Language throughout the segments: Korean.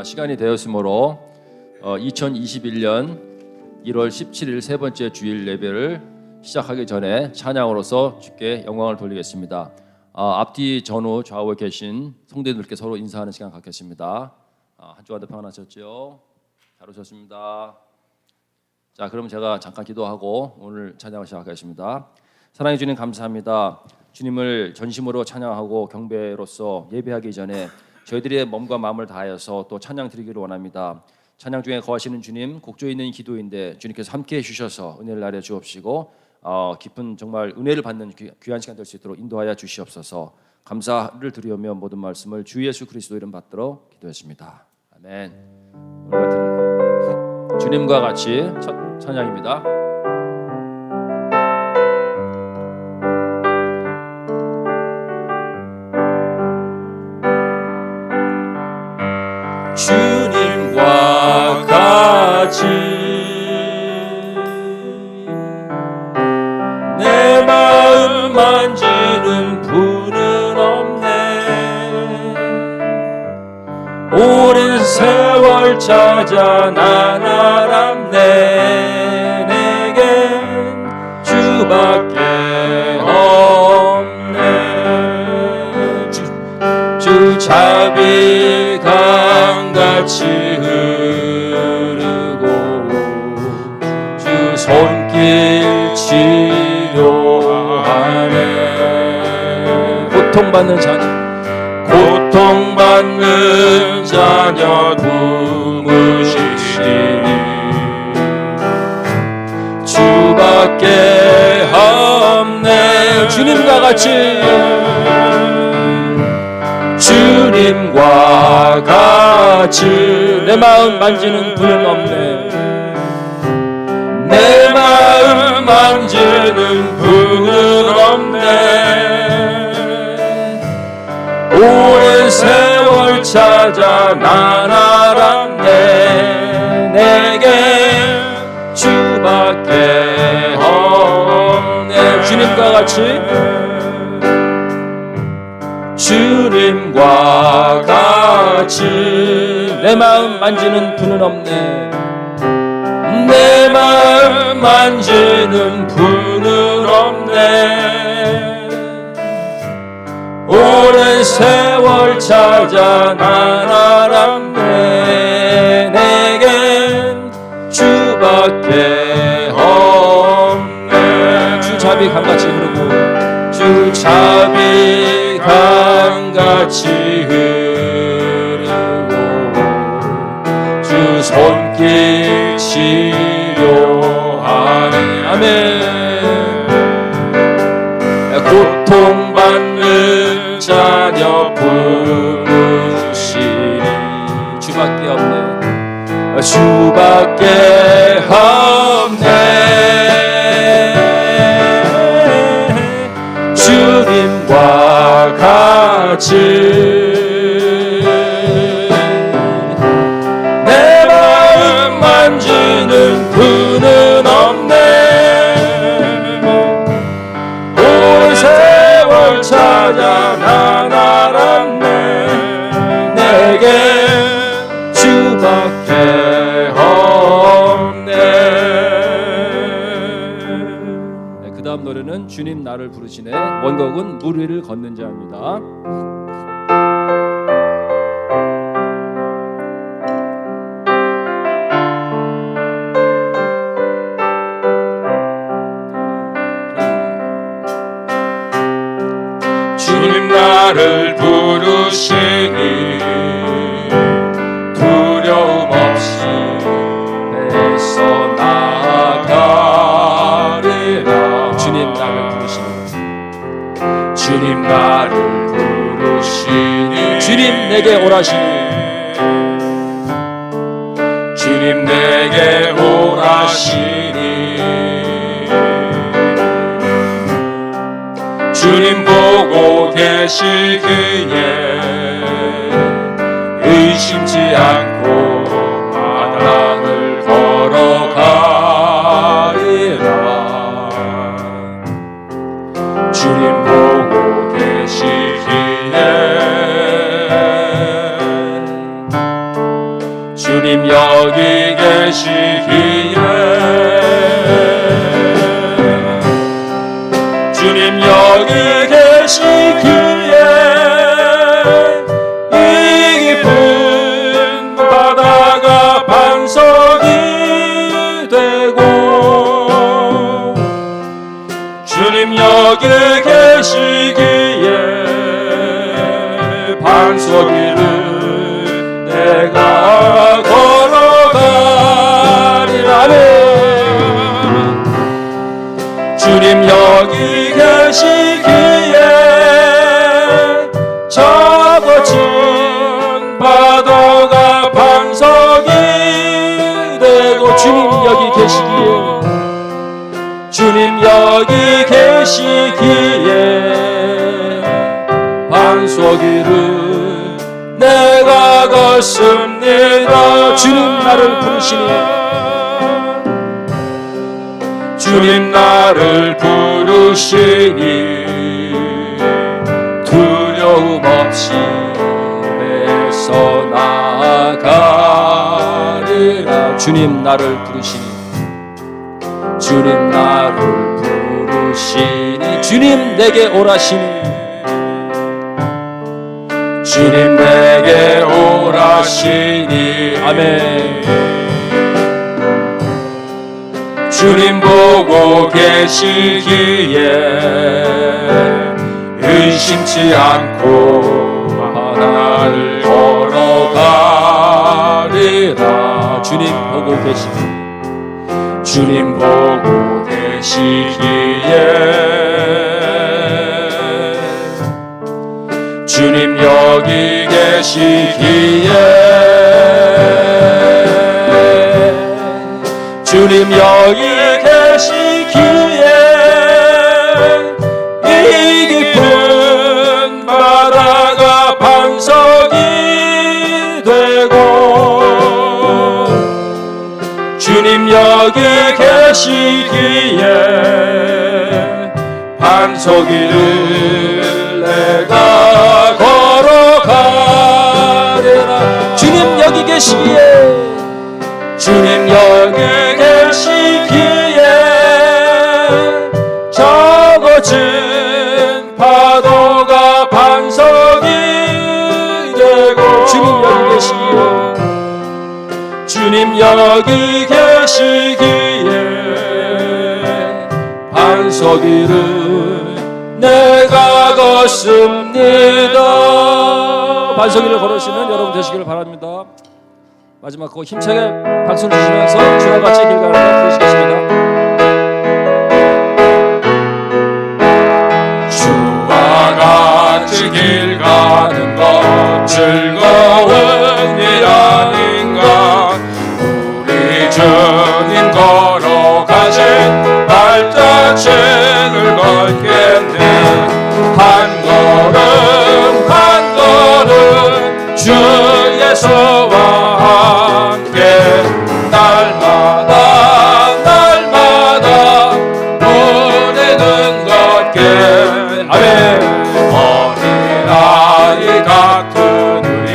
시간이 되었으므로 2021년 1월 17일 세 번째 주일 예배를 시작하기 전에 찬양으로서 주께 영광을 돌리겠습니다. 앞뒤 전후 좌우에 계신 성도님들께 서로 인사하는 시간 갖겠습니다. 한 주간도 평안하셨죠? 잘 오셨습니다. 자, 그럼 제가 잠깐 기도하고 오늘 찬양을 시작하겠습니다. 사랑해 주님 감사합니다. 주님을 전심으로 찬양하고 경배로서 예배하기 전에 저희들의 몸과 마음을 다하여서 또 찬양 드리기를 원합니다. 찬양 중에 거하시는 주님, 곡조 있는 기도인데 주님께서 함께해 주셔서 은혜를 나려 주옵시고 깊은 정말 은혜를 받는 귀한 시간 될 수 있도록 인도하여 주시옵소서. 감사를 드리오며 모든 말씀을 주 예수 그리스도 이름 받들어 기도했습니다. 아멘. 오늘 같은 주님과 같이 첫 찬양입니다. 주님과 같이 내 마음 만지는 분은 없네. 오랜 세월 찾아 난 알았네. 내겐 주밖에 없네. 주 자비 강같이 흐르고 주 손길 치료하네. 고통받는 자녀 부으시니 주밖에 없네. 주님과 같이 주님과 같이 내 마음 만지는 분은 없네. 내 마음 만지는 분은 없네. 오랜 세월 찾아 난 알았네. 내게 주밖에 없네. 주님과 같이 주님과 같이 내 마음 만지는 분은 없네. 내 마음 만지는 분은 없네. 오랜 세월 찾아 난 알았네. 내겐 주밖에 없네. 주 자비 강같이 흐르고 주 자비 강같이 흐르고 주 손길 치료하네. 아멘. 고통받는 자녀 부으시니 주밖에 없네. 주밖에 없네. 주님과 같이 내 마음 만지는 분은 없네. 오랜 세월 찾아 난 알았네. 내게 주밖에 없네. 네, 그 다음 노래는 주님 나를 부르시네. 원곡은 물 위를 걷는 자입니다. 주님 나를 부르시니 두려움 없이 애써 나아가리라. 주님 나를 부르시니 주님 나를 부르시니 주님 내게 오라시니 주님 내게 오라시니 주님 보고 계시기에 의심치 않고 바다를 걸어가리라. 주님 보고 계시기에 주님 여기 계시기에 주님 여기 계시기에 이 깊은 바다가 반석이 되고 주님 여기 계시기에 반석 위를 내가 걸어가리라. 주님 여기 계시기에 적어진 바다가 반석이 되고 주님 여기 계시기에 주님 여기 계시기에 반석 위를 내가 걷습니다. 주님 나를 부르시니 주님 나를 부르시니 두려움 없이 애써 나아가리라. 주님 나를 부르시니 주님 나를 부르시니 주님 내게 오라시니 주님 내게 오라시니 아멘. 주님 보고 계시기에 의심치 않고 바다를 걸어가리라. 주님 보고 계시기에 주님 보고 계시기에 주님 여기 계시기에 주님 여기 계시기에 이 깊은 바다가 반석이 되고 주님 여기 계시기에 반석 위를 내가 걸어가리라. 주님 여기 계시기에 주님 여기 계시기에 적어진 파도가 반석이 되고 주님 여기 계시기에 주님 여기 계시기에 반석 위를 내가 걷습니다. 반석 위를 걸으시는 여러분 되시기를 바랍니다. 마지막 그 힘차게 박수를 주시면서 주와 같이 길 가는 것 부르시겠습니다. 주와 같이 길 가는 것 즐거운 일 아닌가. 우리 주님 걸어가신 발자취를 걷겠네. 한 걸음 한 걸음 주 예수와 날마다 날마다 우리는 걷게. 아멘. 어린아이 같은 우리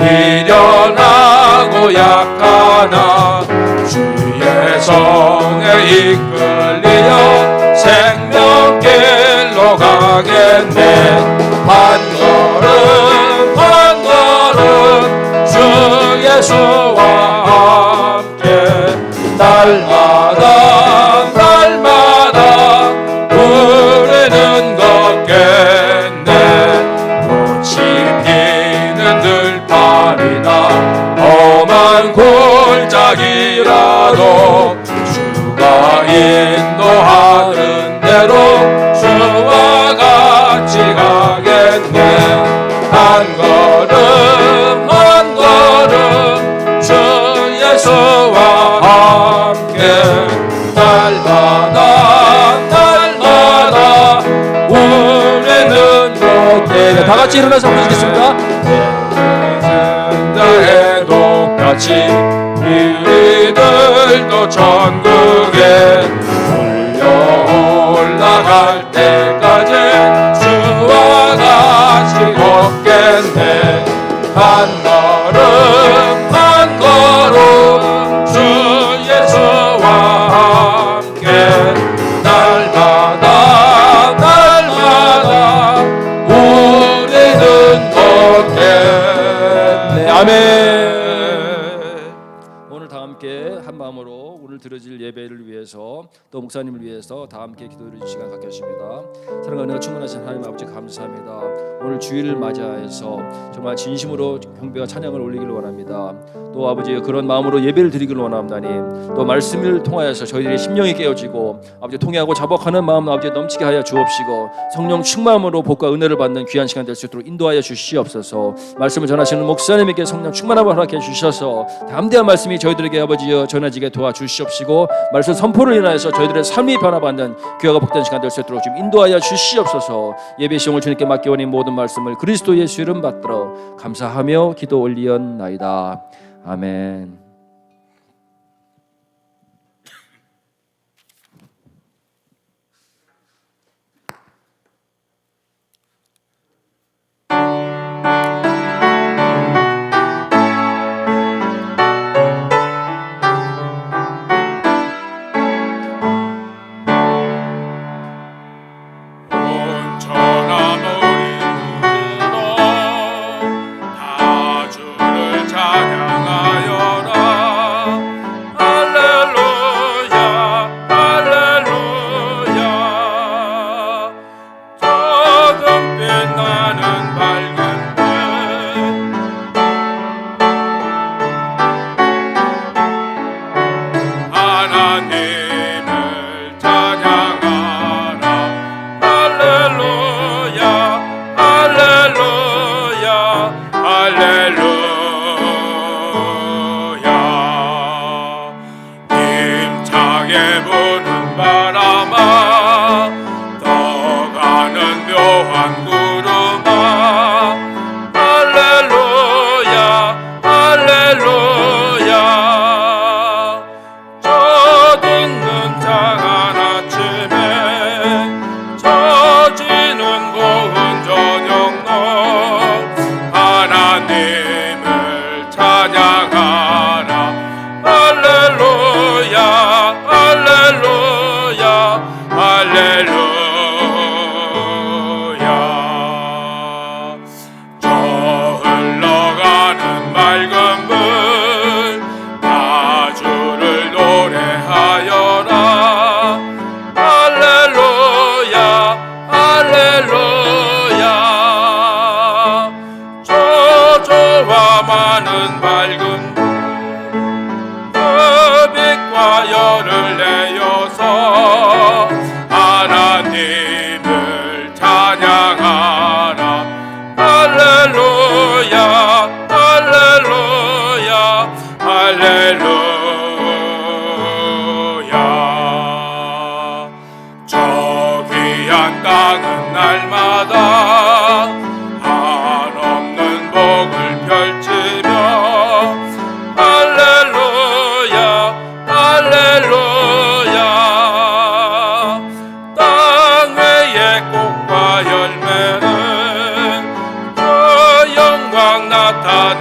미련하고 약하나 주의 손에 이끌리어 생명길로 가겠네. 한 걸음 한 걸음 주 예수와 날마다 날마다 우리는 걷겠네. 꽃이 피는 들판이나 험한 골짜기라도 주가 인도하는 대로 주와 같이 가겠네. 한 걸음 한 걸음 주 예수와 날마다 날마다 우리는 걷게. 다 같이 일어나서 부르시겠습니다. 해도 같이 우리들도 천국에 올라갈 때까지 주와 같이 걷겠네. 한 걸음 한 걸음 아멘. 오늘 다 함께 한 마음으로 오늘 드려질 예배를 위해서 또 목사님을 위해서 다 함께 기도드리는 시간 갖게 하십니다. 사랑과 은혜가 충만하신 하나님 아버지 감사합니다. 오늘 주일을 맞이해서 정말 진심으로 경배와 찬양을 올리기를 원합니다. 또 아버지 그런 마음으로 예배를 드리기를 원합니다님. 또 말씀을 통하여서 저희들의 심령이 깨어지고 아버지 통회하고 자복하는 마음 아버지 넘치게 하여 주옵시고 성령 충만함으로 복과 은혜를 받는 귀한 시간 될 수 있도록 인도하여 주시옵소서. 말씀을 전하시는 목사님에게 성령 충만함을 허락해 주셔서 담대한 말씀이 저희들에게 아버지여 전해지게 도와주시옵시고 말씀 선포를 인하여서 저희들의 삶이 변화받는 귀하고 복된 시간 될 수 있도록 좀 인도하여 주시옵소서. 예배 시험을 주님께 맡겨오니 모든 말씀을 그리스도 예수 이름 받들어 감사하며 기도 올리옵나이다. 아멘.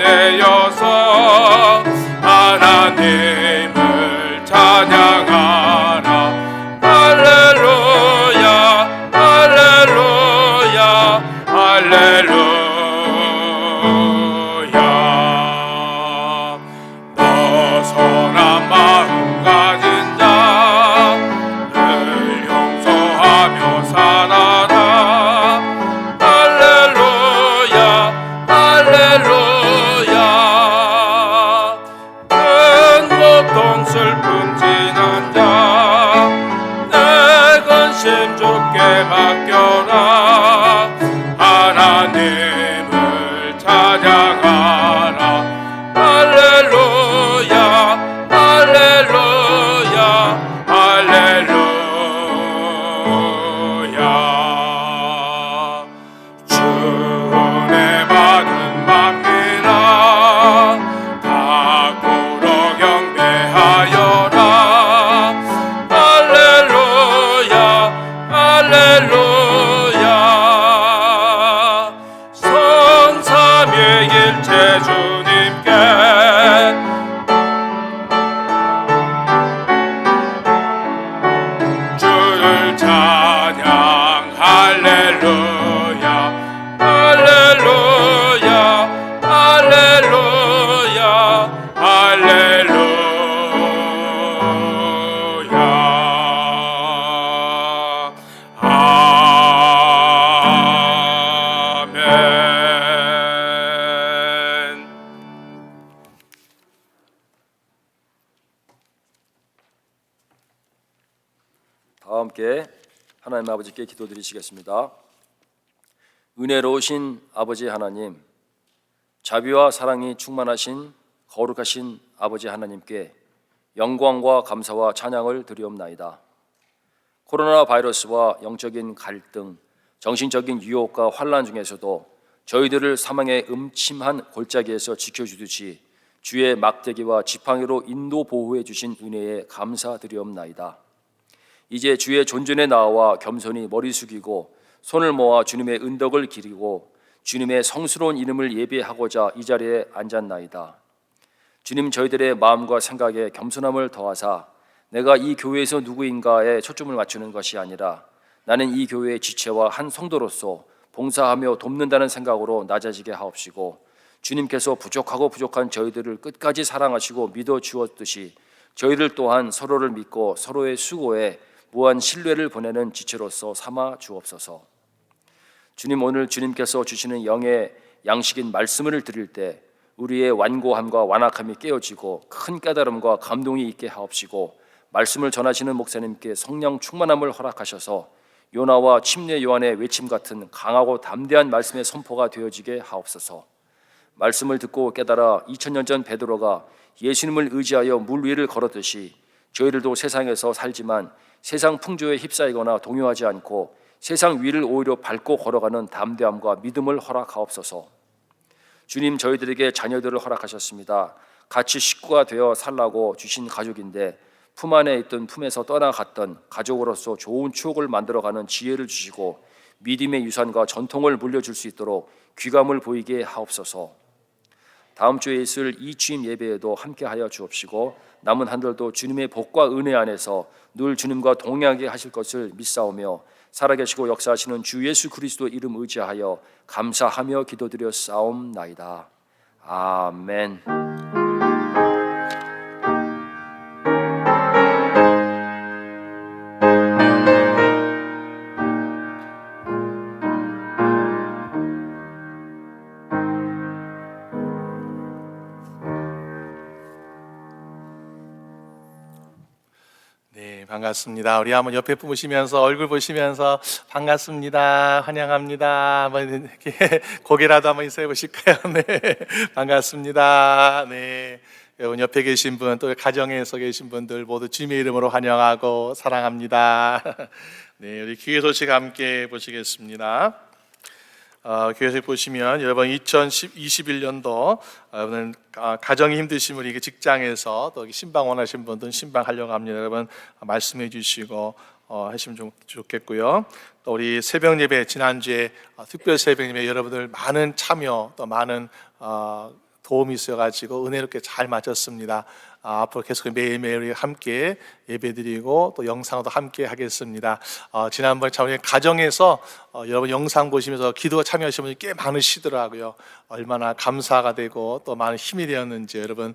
나타내어서 하나님을 찬양하라. 할렐루야 할렐루야 다 함께 하나님 아버지께 기도드리시겠습니다. 은혜로우신 아버지 하나님, 자비와 사랑이 충만하신 거룩하신 아버지 하나님께 영광과 감사와 찬양을 드리옵나이다. 코로나 바이러스와 영적인 갈등, 정신적인 유혹과 환난 중에서도 저희들을 사망의 음침한 골짜기에서 지켜주듯이 주의 막대기와 지팡이로 인도 보호해 주신 은혜에 감사드리옵나이다. 이제 주의 존전에 나와 겸손히 머리 숙이고 손을 모아 주님의 은덕을 기리고 주님의 성스러운 이름을 예배하고자 이 자리에 앉았나이다. 주님, 저희들의 마음과 생각에 겸손함을 더하사 내가 이 교회에서 누구인가에 초점을 맞추는 것이 아니라 나는 이 교회의 지체와 한 성도로서 봉사하며 돕는다는 생각으로 낮아지게 하옵시고, 주님께서 부족하고 부족한 저희들을 끝까지 사랑하시고 믿어 주었듯이 저희들 또한 서로를 믿고 서로의 수고에 무한 신뢰를 보내는 지체로서 삼아 주옵소서. 주님, 오늘 주님께서 주시는 영의 양식인 말씀을 드릴 때 우리의 완고함과 완악함이 깨어지고 큰 깨달음과 감동이 있게 하옵시고, 말씀을 전하시는 목사님께 성령 충만함을 허락하셔서 요나와 침례 요한의 외침 같은 강하고 담대한 말씀의 선포가 되어지게 하옵소서. 말씀을 듣고 깨달아 2000년 전 베드로가 예수님을 의지하여 물 위를 걸었듯이 저희들도 세상에서 살지만 세상 풍조에 휩싸이거나 동요하지 않고 세상 위를 오히려 밟고 걸어가는 담대함과 믿음을 허락하옵소서. 주님, 저희들에게 자녀들을 허락하셨습니다. 같이 식구가 되어 살라고 주신 가족인데 품 안에 있던 품에서 떠나갔던 가족으로서 좋은 추억을 만들어가는 지혜를 주시고 믿음의 유산과 전통을 물려줄 수 있도록 귀감을 보이게 하옵소서. 다음 주에 있을 이 주임 예배에도 함께하여 주옵시고 남은 한 달도 주님의 복과 은혜 안에서 늘 주님과 동행하게 하실 것을 믿사오며 살아계시고 역사하시는 주 예수 그리스도 이름 의지하여 감사하며 기도드려 싸움나이다. 아멘. 네, 반갑습니다. 우리 한번 옆에 보시면서 얼굴 보시면서 반갑습니다, 환영합니다, 한번 이렇게 고개라도 한번 인사해 보실까요? 네, 반갑습니다. 네, 여러분 옆에 계신 분, 또 가정에서 계신 분들 모두 주님의 이름으로 환영하고 사랑합니다. 네, 우리 귀의 소식 함께 보시겠습니다. 교회에서 보시면 여러분 2021년도 여러분 가정이 힘드신 분이 직장에서 또 신방 원하신 분들은 신방하려고 합니다. 여러분 말씀해 주시고 하시면 좋겠고요. 또 우리 새벽 예배 지난주에 특별 새벽 예배 여러분들 많은 참여 또 많은 도움이 있어가지고 은혜롭게 잘 마쳤습니다. 앞으로 계속 매일매일 함께 예배드리고 또 영상도 함께 하겠습니다. 지난번에 참 가정에서 여러분 영상 보시면서 기도 참여하시는 분이 꽤 많으시더라고요. 얼마나 감사가 되고 또 많은 힘이 되었는지 여러분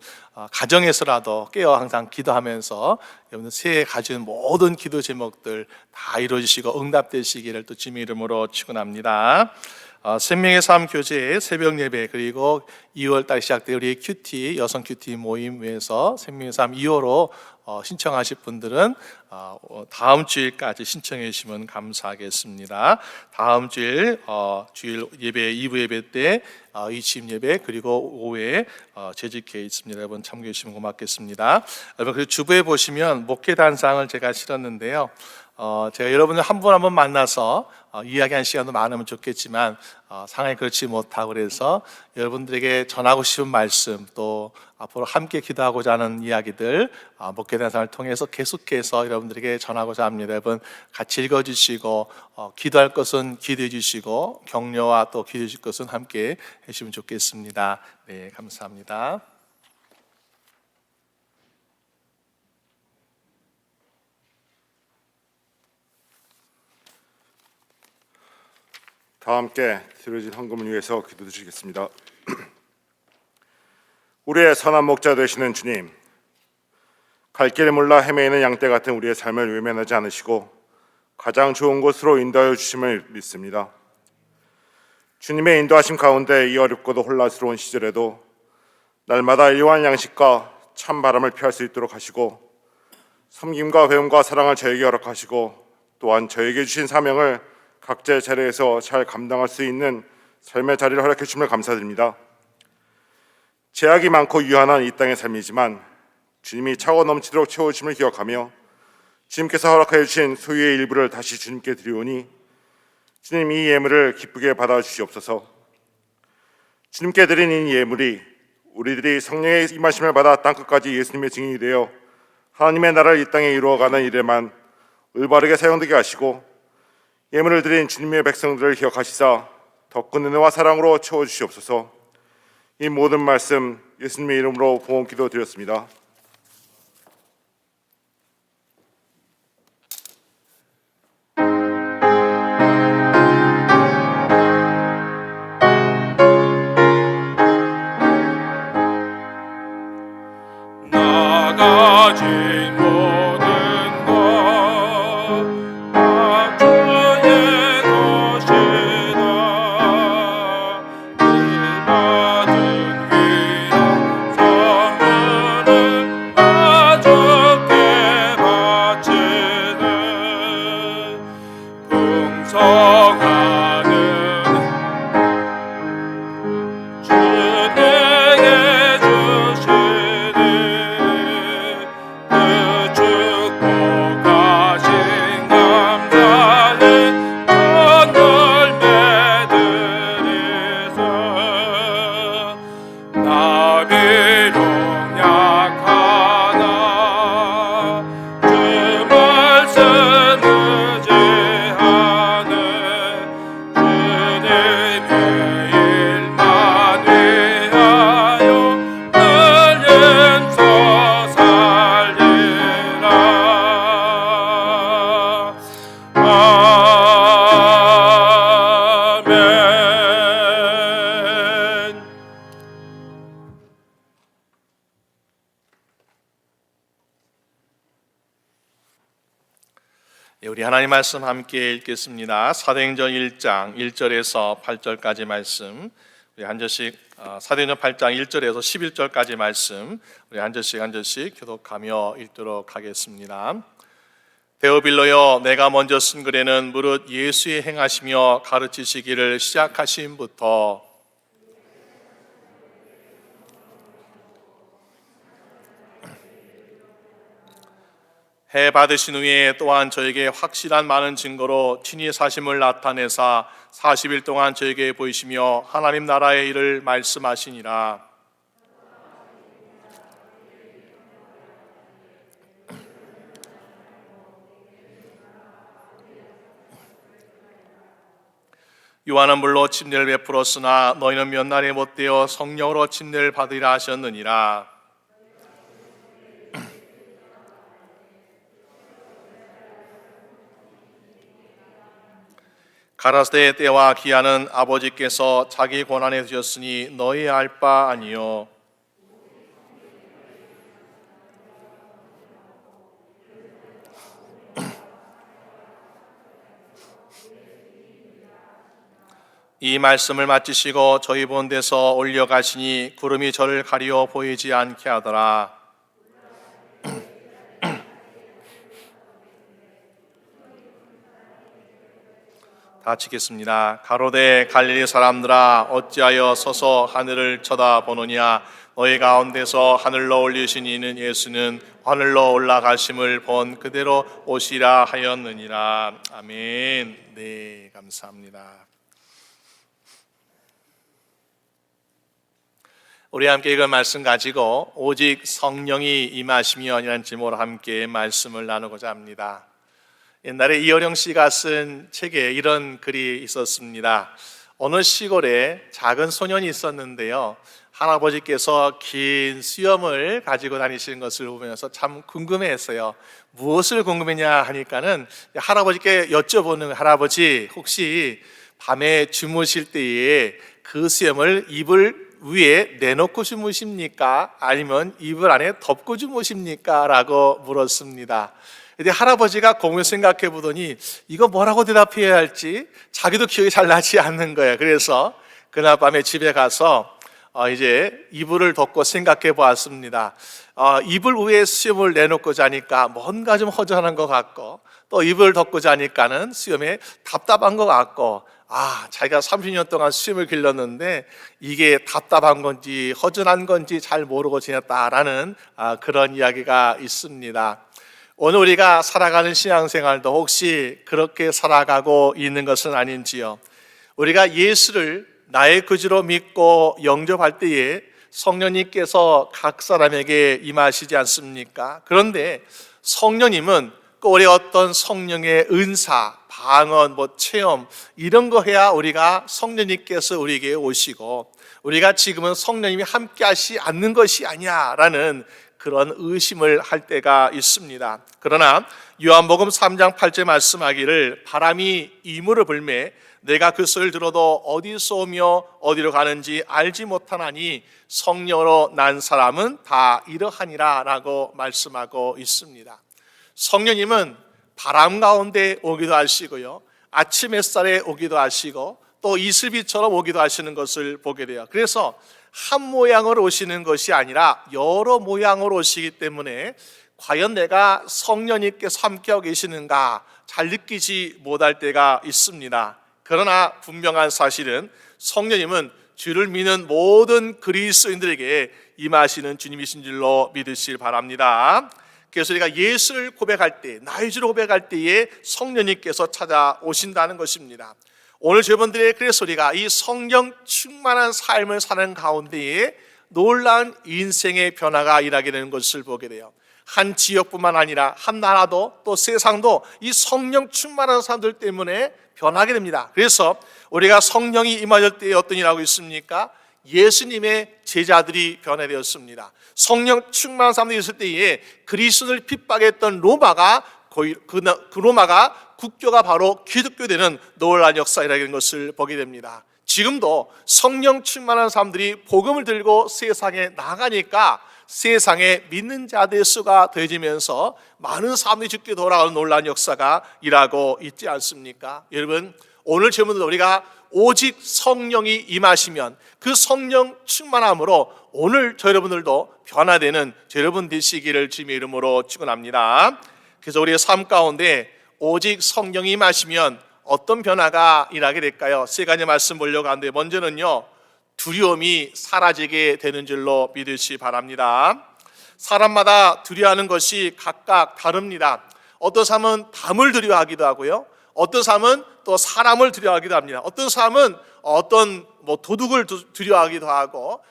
가정에서라도 깨어 항상 기도하면서 여러분 새해 가진 모든 기도 제목들 다 이루어지시고 응답되시기를 또 주님의 이름으로 축원합니다. 생명의 삶 교제 새벽 예배 그리고 2월달 시작된 우리 큐티 여성 큐티 모임에서 생명의 삶 2호로 신청하실 분들은 다음 주일까지 신청해 주시면 감사하겠습니다. 다음 주일 주일 예배 2부 예배 때 이 주임 예배 그리고 오후에 재직해 있습니다. 여러분 참고해 주시면 고맙겠습니다. 여러분 그 주부에 보시면 목회 단상을 제가 실었는데요. 제가 여러분을 한 분 한 분 만나서 이야기한 시간도 많으면 좋겠지만 상황이 그렇지 못하고 그래서 여러분들에게 전하고 싶은 말씀 또 앞으로 함께 기도하고자 하는 이야기들 목회 단상을 통해서 계속해서 여러분들에게 전하고자 합니다. 여러분 같이 읽어주시고 기도할 것은 기도해 주시고 격려와 또 기도해 주실 것은 함께 해주시면 좋겠습니다. 네, 감사합니다. 다 함께 드려진 헌금을 위해서 기도드리겠습니다. 우리의 선한 목자 되시는 주님, 갈 길을 몰라 헤매이는 양떼 같은 우리의 삶을 외면하지 않으시고 가장 좋은 곳으로 인도하여 주심을 믿습니다. 주님의 인도하심 가운데 이 어렵고도 혼란스러운 시절에도 날마다 일용할 양식과 참 바람을 피할 수 있도록 하시고 섬김과 배움과 사랑을 저에게 허락하시고 또한 저에게 주신 사명을 각자의 자리에서 잘 감당할 수 있는 삶의 자리를 허락해 주심을 감사드립니다. 제약이 많고 유한한 이 땅의 삶이지만 주님이 차고 넘치도록 채워주심을 기억하며 주님께서 허락하여 주신 소유의 일부를 다시 주님께 드리오니 주님 이 예물을 기쁘게 받아주시옵소서. 주님께 드린 이 예물이 우리들이 성령의 임하심을 받아 땅끝까지 예수님의 증인이 되어 하나님의 나라를 이 땅에 이루어가는 일에만 올바르게 사용되게 하시고 예물을 드린 주님의 백성들을 기억하시사 더 큰 은혜와 사랑으로 채워주시옵소서. 이 모든 말씀 예수님의 이름으로 봉헌 기도드렸습니다. 나가진 모든 것 다 주의 것이다. 이 받은 귀한 선물을 나 주께 바치네. 풍성하는 주님에게 주시니 그 축복하신 감사의 전열매들이세. 나 비록 약하나 주 말씀 의지하네. 주님의 일만 위하여 늘 힘써 살리라. 아멘. 우리 하나님 말씀 함께 읽겠습니다. 사도행전 1장 1절에서 8절까지 말씀, 우리 한 절씩 사도행전 8장 1절에서 11절까지 말씀 우리 한 절씩 교독하며 읽도록 하겠습니다. 데오빌로여, 내가 먼저 쓴 글에는 무릇 예수의 행하시며 가르치시기를 시작하심부터 해 받으신 후에 또한 저에게 확실한 많은 증거로 친히 사심을 나타내사 40일 동안 저에게 보이시며 하나님 나라의 일을 말씀하시니라. 요한은 물로 침례를 베풀었으나 너희는 몇 날에 못되어 성령으로 침례를 받으리라 하셨느니라. 가라사대 때와 기한은 아버지께서 자기 권한에 두셨으니 너희 알 바 아니요. 이 말씀을 마치시고 저희 본 데서 올려가시니 구름이 저를 가리워 보이지 않게 하더라. 다 치겠습니다. 가로되 갈릴리 사람들아, 어찌하여 서서 하늘을 쳐다보느냐. 너희 가운데서 하늘로 올리신 이는 예수는 하늘로 올라가심을 본 그대로 오시라 하였느니라. 아멘. 네, 감사합니다. 우리 함께 읽은 말씀 가지고 오직 성령이 임하시면 이라는 제목으로 함께 말씀을 나누고자 합니다. 옛날에 이어령 씨가 쓴 책에 이런 글이 있었습니다. 어느 시골에 작은 소년이 있었는데요, 할아버지께서 긴 수염을 가지고 다니시는 것을 보면서 참 궁금해했어요. 무엇을 궁금했냐 하니까는 할아버지께 여쭤보는, 할아버지 혹시 밤에 주무실 때에 그 수염을 이불 위에 내놓고 주무십니까? 아니면 이불 안에 덮고 주무십니까? 라고 물었습니다. 근데 할아버지가 고민을 생각해 보더니 이거 뭐라고 대답해야 할지 자기도 기억이 잘 나지 않는 거예요. 그래서 그날 밤에 집에 가서 이제 이불을 덮고 생각해 보았습니다. 이불 위에 수염을 내놓고 자니까 뭔가 좀 허전한 것 같고, 또 이불을 덮고 자니까는 수염에 답답한 것 같고, 자기가 30년 동안 수염을 길렀는데 이게 답답한 건지 허전한 건지 잘 모르고 지냈다라는 그런 이야기가 있습니다. 오늘 우리가 살아가는 신앙생활도 혹시 그렇게 살아가고 있는 것은 아닌지요? 우리가 예수를 나의 구주로 믿고 영접할 때에 성령님께서 각 사람에게 임하시지 않습니까? 그런데 성령님은 꼭 우리 어떤 성령의 은사, 방언, 체험 이런 거 해야 우리가 성령님께서 우리에게 오시고, 우리가 지금은 성령님이 함께 하시 않는 것이 아니야라는 그런 의심을 할 때가 있습니다. 그러나 요한복음 3장 8절 말씀하기를 바람이 이물을 불매 내가 그 소리를 들어도 어디서 오며 어디로 가는지 알지 못하나니 성령으로 난 사람은 다 이러하니라 라고 말씀하고 있습니다. 성령님은 바람 가운데 오기도 하시고요, 아침 햇살에 오기도 하시고, 또 이슬비처럼 오기도 하시는 것을 보게 돼요. 그래서 한 모양으로 오시는 것이 아니라 여러 모양으로 오시기 때문에 과연 내가 성령님께서 함께하고 계시는가 잘 느끼지 못할 때가 있습니다. 그러나 분명한 사실은 성령님은 주를 믿는 모든 그리스도인들에게 임하시는 주님이신 줄로 믿으시길 바랍니다. 그래서 우리가 예수를 고백할 때, 나의 주를 고백할 때에 성령님께서 찾아오신다는 것입니다. 오늘 여러분들의 그래서 우리가 이 성령 충만한 삶을 사는 가운데에 놀라운 인생의 변화가 일어나게 되는 것을 보게 돼요. 한 지역뿐만 아니라 한 나라도 또 세상도 이 성령 충만한 사람들 때문에 변하게 됩니다. 그래서 우리가 성령이 임하실 때에 어떤 일을 하고 있습니까? 예수님의 제자들이 변화되었습니다. 성령 충만한 사람들이 있을 때에 그리스도를 핍박했던 로마가 그 로마가 국교가 바로 기독교 되는 놀라운 역사라는 것을 보게 됩니다. 지금도 성령 충만한 사람들이 복음을 들고 세상에 나가니까 세상에 믿는 자들의 수가 더해지면서 많은 사람들이 죽게 돌아오는 놀라운 역사가 일하고 있지 않습니까? 여러분, 오늘 저분들 우리가 오직 성령이 임하시면 그 성령 충만함으로 오늘 저 여러분들도 변화되는 저 여러분 되시기를 주님의 이름으로 축원합니다. 그래서 우리의 삶 가운데 오직 성령이 임하시면 어떤 변화가 일하게 될까요? 세 가지 말씀 보려고 하는데, 먼저는요, 두려움이 사라지게 되는 줄로 믿으시 바랍니다. 사람마다 두려워하는 것이 각각 다릅니다. 어떤 사람은 담을 두려워하기도 하고요, 어떤 사람은 또 사람을 두려워하기도 합니다. 어떤 사람은 어떤 도둑을 두려워하기도 하고,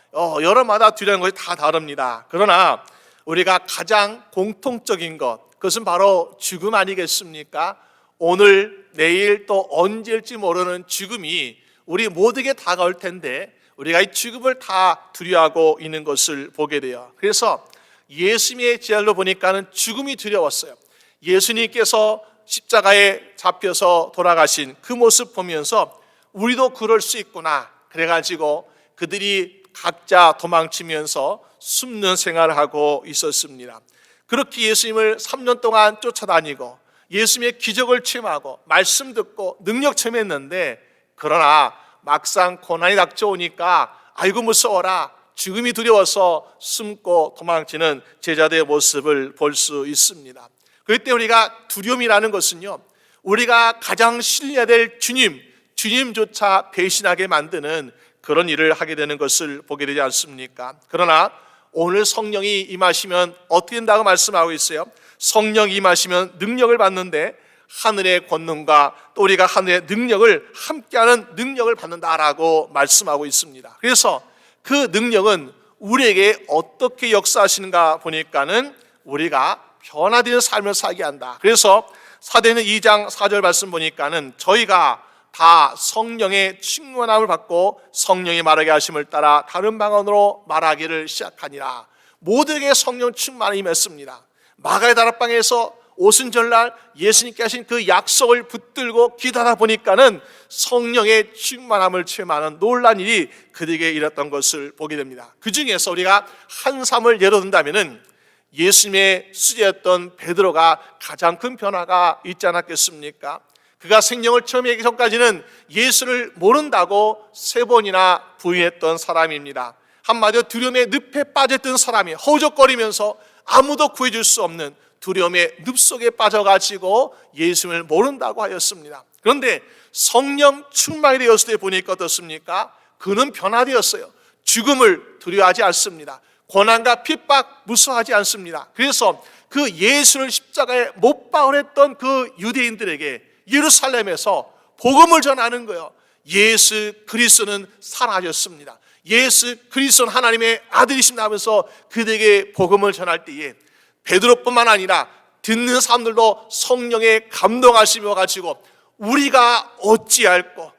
여러마다 두려워하는 것이 다 다릅니다. 그러나 우리가 가장 공통적인 것, 그것은 바로 죽음 아니겠습니까? 오늘, 내일 또 언제일지 모르는 죽음이 우리 모두에게 다가올 텐데 우리가 이 죽음을 다 두려워하고 있는 것을 보게 돼요. 그래서 예수님의 제자로 보니까는 죽음이 두려웠어요. 예수님께서 십자가에 잡혀서 돌아가신 그 모습 보면서 우리도 그럴 수 있구나, 그래가지고 그들이 각자 도망치면서 숨는 생활을 하고 있었습니다. 그렇게 예수님을 3년 동안 쫓아다니고 예수님의 기적을 체험하고 말씀 듣고 능력 체험했는데, 그러나 막상 고난이 닥쳐오니까 아이고 무서워라, 죽음이 두려워서 숨고 도망치는 제자들의 모습을 볼 수 있습니다. 그럴 때 우리가 두려움이라는 것은요, 우리가 가장 신뢰해야 될 주님조차 배신하게 만드는 그런 일을 하게 되는 것을 보게 되지 않습니까? 그러나 오늘 성령이 임하시면 어떻게 된다고 말씀하고 있어요? 성령이 임하시면 능력을 받는데 하늘의 권능과 또 우리가 하늘의 능력을 함께하는 능력을 받는다라고 말씀하고 있습니다. 그래서 그 능력은 우리에게 어떻게 역사하시는가 보니까는 우리가 변화되는 삶을 살게 한다. 그래서 사도행전 2장 4절 말씀 보니까는 저희가 다 성령의 충만함을 받고 성령이 말하게 하심을 따라 다른 방언으로 말하기를 시작하니라. 모두에게 성령 충만함이 임했습니다. 마가의 다락방에서 오순절날 예수님께 하신 그 약속을 붙들고 기도하다 보니까는 성령의 충만함을 체험하는 놀라운 일이 그들에게 일었던 것을 보게 됩니다. 그 중에서 우리가 한 사람을 예로 든다면은 예수님의 수제였던 베드로가 가장 큰 변화가 있지 않았겠습니까? 그가 생명을 처음 하기 전까지는 예수를 모른다고 3번이나 부인했던 사람입니다. 한마디로 두려움의 늪에 빠졌던 사람이 허우적거리면서 아무도 구해줄 수 없는 두려움의 늪 속에 빠져가지고 예수님을 모른다고 하였습니다. 그런데 성령 충만이 되었을 때 보니까 어떻습니까? 그는 변화되었어요. 죽음을 두려워하지 않습니다. 고난과 핍박 무서워하지 않습니다. 그래서 그 예수를 십자가에 못 박으랬던 그 유대인들에게 예루살렘에서 복음을 전하는 거예요. 예수 그리스도는 살아나셨습니다. 예수 그리스도는 하나님의 아들이십니다 하면서 그들에게 복음을 전할 때에 베드로뿐만 아니라 듣는 사람들도 성령에 감동하시며 가지고 우리가 어찌할꼬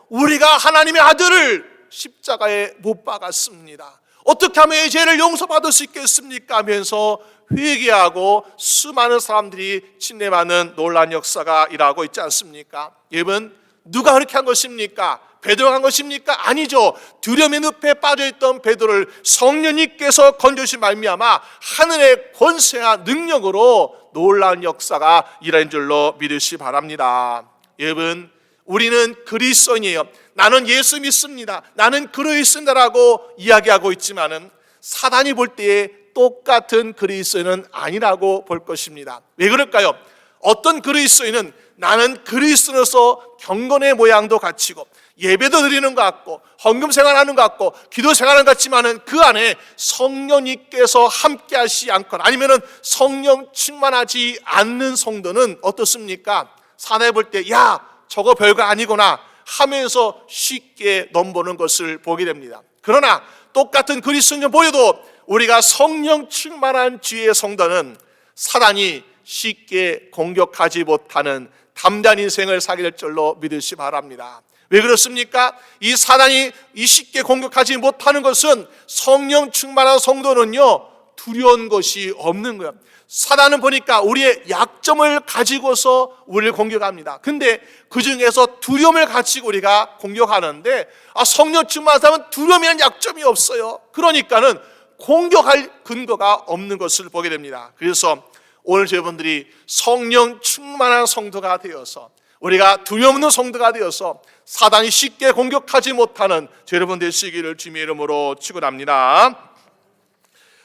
우리가 하나님의 아들을 십자가에 못 박았습니다. 어떻게 하면 이 죄를 용서받을 수 있겠습니까? 하면서 회개하고 수많은 사람들이 침례받는 놀라운 역사가 일어나고 있지 않습니까? 여러분, 누가 그렇게 한 것입니까? 베드로가 한 것입니까? 아니죠. 두려움의 늪에 빠져있던 베드로를 성령님께서 건져주신 말미암아 하늘의 권세와 능력으로 놀라운 역사가 일어난 줄로 믿으시 바랍니다. 여러분, 우리는 그리스도인이에요. 나는 예수 믿습니다. 나는 그리스도인이라고 이야기하고 있지만은 사단이 볼 때에 똑같은 그리스도인은 아니라고 볼 것입니다. 왜 그럴까요? 어떤 그리스도인은 나는 그리스도로서 경건의 모양도 갖추고 예배도 드리는 것 같고 헌금 생활하는 것 같고 기도 생활하는 것 같지만은 그 안에 성령님께서 함께 하시지 않거나 아니면은 성령 충만하지 않는 성도는 어떻습니까? 사내 볼 때 야 저거 별거 아니구나 하면서 쉽게 넘보는 것을 보게 됩니다. 그러나 똑같은 그리스도인을 보여도 우리가 성령 충만한 주의 성도는 사단이 쉽게 공격하지 못하는 담대한 인생을 살게 될 줄로 믿으시 바랍니다. 왜 그렇습니까? 이 사단이 쉽게 공격하지 못하는 것은 성령 충만한 성도는요 두려운 것이 없는 거예요. 사단은 보니까 우리의 약점을 가지고서 우리를 공격합니다. 근데 그 중에서 두려움을 가지고 우리가 공격하는데 성령 충만한 사람은 두려움이라는 약점이 없어요. 그러니까는 공격할 근거가 없는 것을 보게 됩니다. 그래서 오늘 여러분들이 성령 충만한 성도가 되어서 우리가 두려움 없는 성도가 되어서 사단이 쉽게 공격하지 못하는 여러분 되시기를 주님의 이름으로 축원합니다.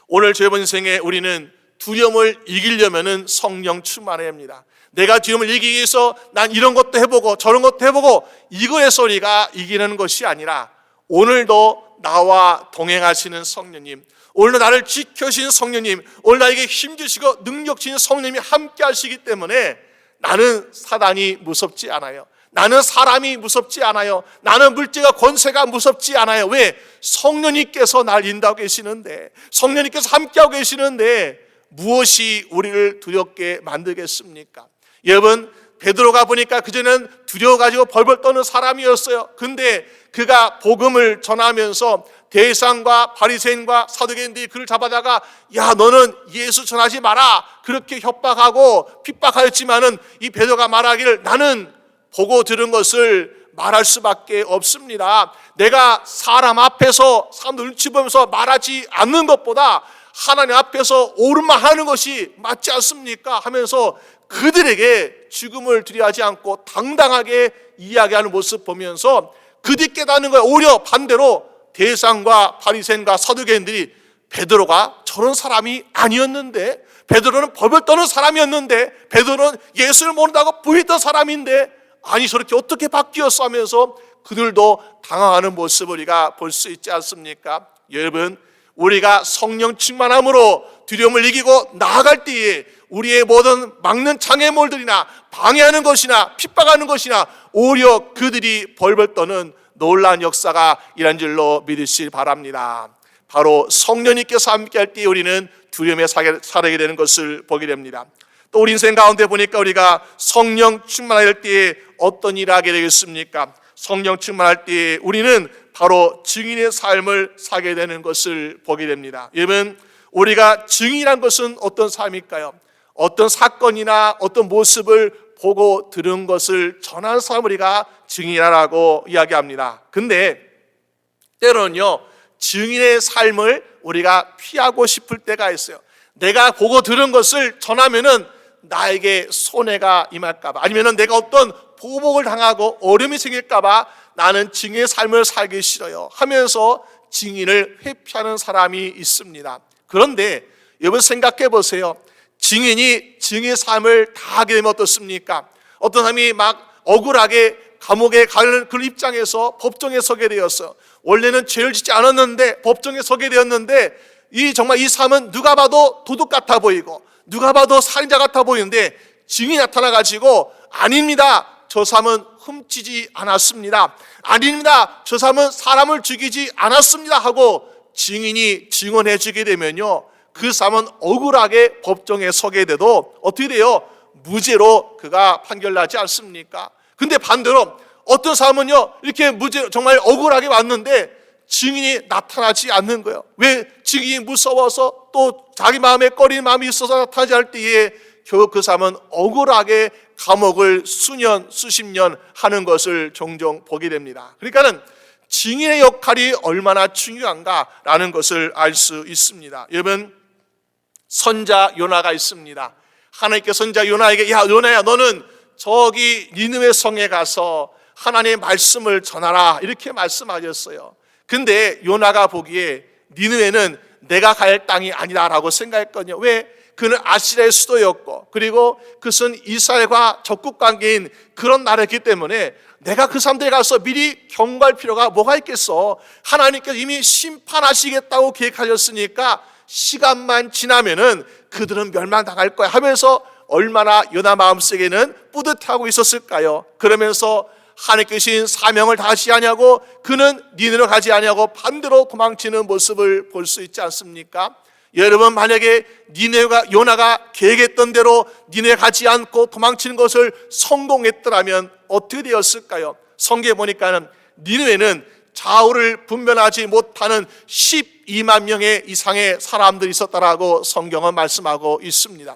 오늘 여러분 인생에 우리는 두려움을 이기려면 성령 충만해야 합니다. 내가 두려움을 이기기 위해서 난 이런 것도 해보고 저런 것도 해보고 이거에서 우리가 이기는 것이 아니라 오늘도 나와 동행하시는 성령님, 오늘 나를 지켜주시는 성령님, 오늘 나에게 힘주시고 능력 주시는 성령님이 함께 하시기 때문에 나는 사단이 무섭지 않아요. 나는 사람이 무섭지 않아요. 나는 물질과 권세가 무섭지 않아요. 왜? 성령님께서 날 인도하고 계시는데, 성령님께서 함께하고 계시는데 무엇이 우리를 두렵게 만들겠습니까? 여러분, 베드로가 보니까 그전에는 두려워가지고 벌벌 떠는 사람이었어요. 근데 그가 복음을 전하면서 대상과 바리새인과 사두개인들이 그를 잡아다가 야 너는 예수 전하지 마라 그렇게 협박하고 핍박하였지만은 이 베드로가 말하기를 나는 보고 들은 것을 말할 수밖에 없습니다. 내가 사람 앞에서 사람들 눈치 보면서 말하지 않는 것보다 하나님 앞에서 옳은 말 하는 것이 맞지 않습니까? 하면서 그들에게 죽음을 두려워하지 않고 당당하게 이야기하는 모습 보면서 그들이 깨닫는 거예요. 오히려 반대로 대상과 바리새인과 사두개인들이 베드로가 저런 사람이 아니었는데, 베드로는 벌벌 떠는 사람이었는데, 베드로는 예수를 모른다고 부인했던 사람인데 아니 저렇게 어떻게 바뀌었어 하면서 그들도 당황하는 모습을 우리가 볼 수 있지 않습니까? 여러분, 우리가 성령 충만함으로 두려움을 이기고 나아갈 때에 우리의 모든 막는 장애물들이나 방해하는 것이나 핍박하는 것이나 오히려 그들이 벌벌 떠는 놀라운 역사가 일어난 줄로 믿으시기 바랍니다. 바로 성령님께서 함께할 때 우리는 두려움에 살아가게 되는 것을 보게 됩니다. 또 우리 인생 가운데 보니까 우리가 성령 충만할 때에 어떤 일을 하게 되겠습니까? 성령 충만할 때에 우리는 바로 증인의 삶을 살게 되는 것을 보게 됩니다. 여러분, 우리가 증인이란 것은 어떤 삶일까요? 어떤 사건이나 어떤 모습을 보고 들은 것을 전하는 사람을 우리가 증인이라고 이야기합니다. 근데 때로는요 증인의 삶을 우리가 피하고 싶을 때가 있어요. 내가 보고 들은 것을 전하면은 나에게 손해가 임할까봐, 아니면은 내가 어떤 보복을 당하고 어려움이 생길까봐 나는 증인의 삶을 살기 싫어요 하면서 증인을 회피하는 사람이 있습니다. 그런데 여러분 생각해 보세요. 증인이 증인의 삶을 다 하게 되면 어떻습니까? 어떤 사람이 막 억울하게 감옥에 가는 그 입장에서 법정에 서게 되었어. 원래는 죄를 짓지 않았는데 법정에 서게 되었는데 정말 이 삶은 누가 봐도 도둑 같아 보이고 누가 봐도 살인자 같아 보이는데 증인이 나타나가지고 아닙니다. 저 사람은 훔치지 않았습니다. 아닙니다. 저 사람은 사람을 죽이지 않았습니다 하고 증인이 증언해 주게 되면요, 그 사람은 억울하게 법정에 서게 돼도 어떻게 돼요? 무죄로 그가 판결나지 않습니까? 근데 반대로 어떤 사람은요, 이렇게 무죄 정말 억울하게 왔는데 증인이 나타나지 않는 거예요. 왜? 증인이 무서워서 또 자기 마음에 꺼리는 마음이 있어서 나타나지 않을 때에 결국 그 사람은 억울하게 감옥을 수년, 수십 년 하는 것을 종종 보게 됩니다. 그러니까는 증인의 역할이 얼마나 중요한가라는 것을 알 수 있습니다. 여러분, 선자 요나가 있습니다. 하나님께서 선자 요나에게, 야 요나야, 너는 저기 니느웨 성에 가서 하나님의 말씀을 전하라 이렇게 말씀하셨어요. 근데 요나가 보기에 니느웨는 내가 갈 땅이 아니다라고 생각했거든요. 왜? 그는 아시리아의 수도였고 그리고 그것은 이스라엘과 적국 관계인 그런 나라였기 때문에 내가 그 사람들에 가서 미리 경고할 필요가 뭐가 있겠어. 하나님께서 이미 심판하시겠다고 계획하셨으니까 시간만 지나면은 그들은 멸망당할 거야 하면서 얼마나 요나 마음속에는 뿌듯하고 있었을까요? 그러면서 하나님께신 사명을 다하지 아니하고 그는 니느웨로 가지 아니하고 반대로 도망치는 모습을 볼 수 있지 않습니까? 여러분, 만약에 요나가 계획했던 대로 니느웨 가지 않고 도망치는 것을 성공했더라면 어떻게 되었을까요? 성경에 보니까는 니느웨는 좌우를 분별하지 못하는 12만 명의 이상의 사람들이 있었다라고 성경은 말씀하고 있습니다.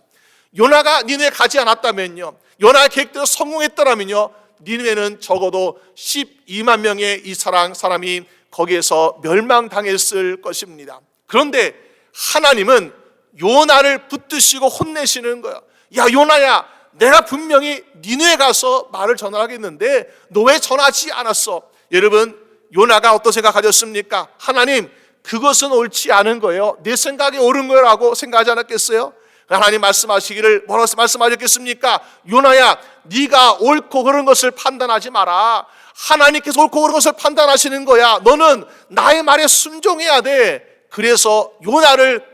요나가 니느웨 가지 않았다면요, 요나의 계획대로 성공했더라면요, 니느웨는 적어도 12만 명의 이 사람이 거기에서 멸망당했을 것입니다. 그런데 하나님은 요나를 붙드시고 혼내시는 거예요. 야 요나야, 내가 분명히 니느웨 가서 말을 전하겠는데 너 왜 전하지 않았어? 여러분, 요나가 어떤 생각 가졌습니까? 하나님, 그것은 옳지 않은 거예요. 내 생각이 옳은 거라고 생각하지 않았겠어요? 하나님 말씀하시기를 뭐라고 말씀하셨겠습니까? 요나야, 네가 옳고 그른 것을 판단하지 마라. 하나님께서 옳고 그른 것을 판단하시는 거야. 너는 나의 말에 순종해야 돼. 그래서 요나를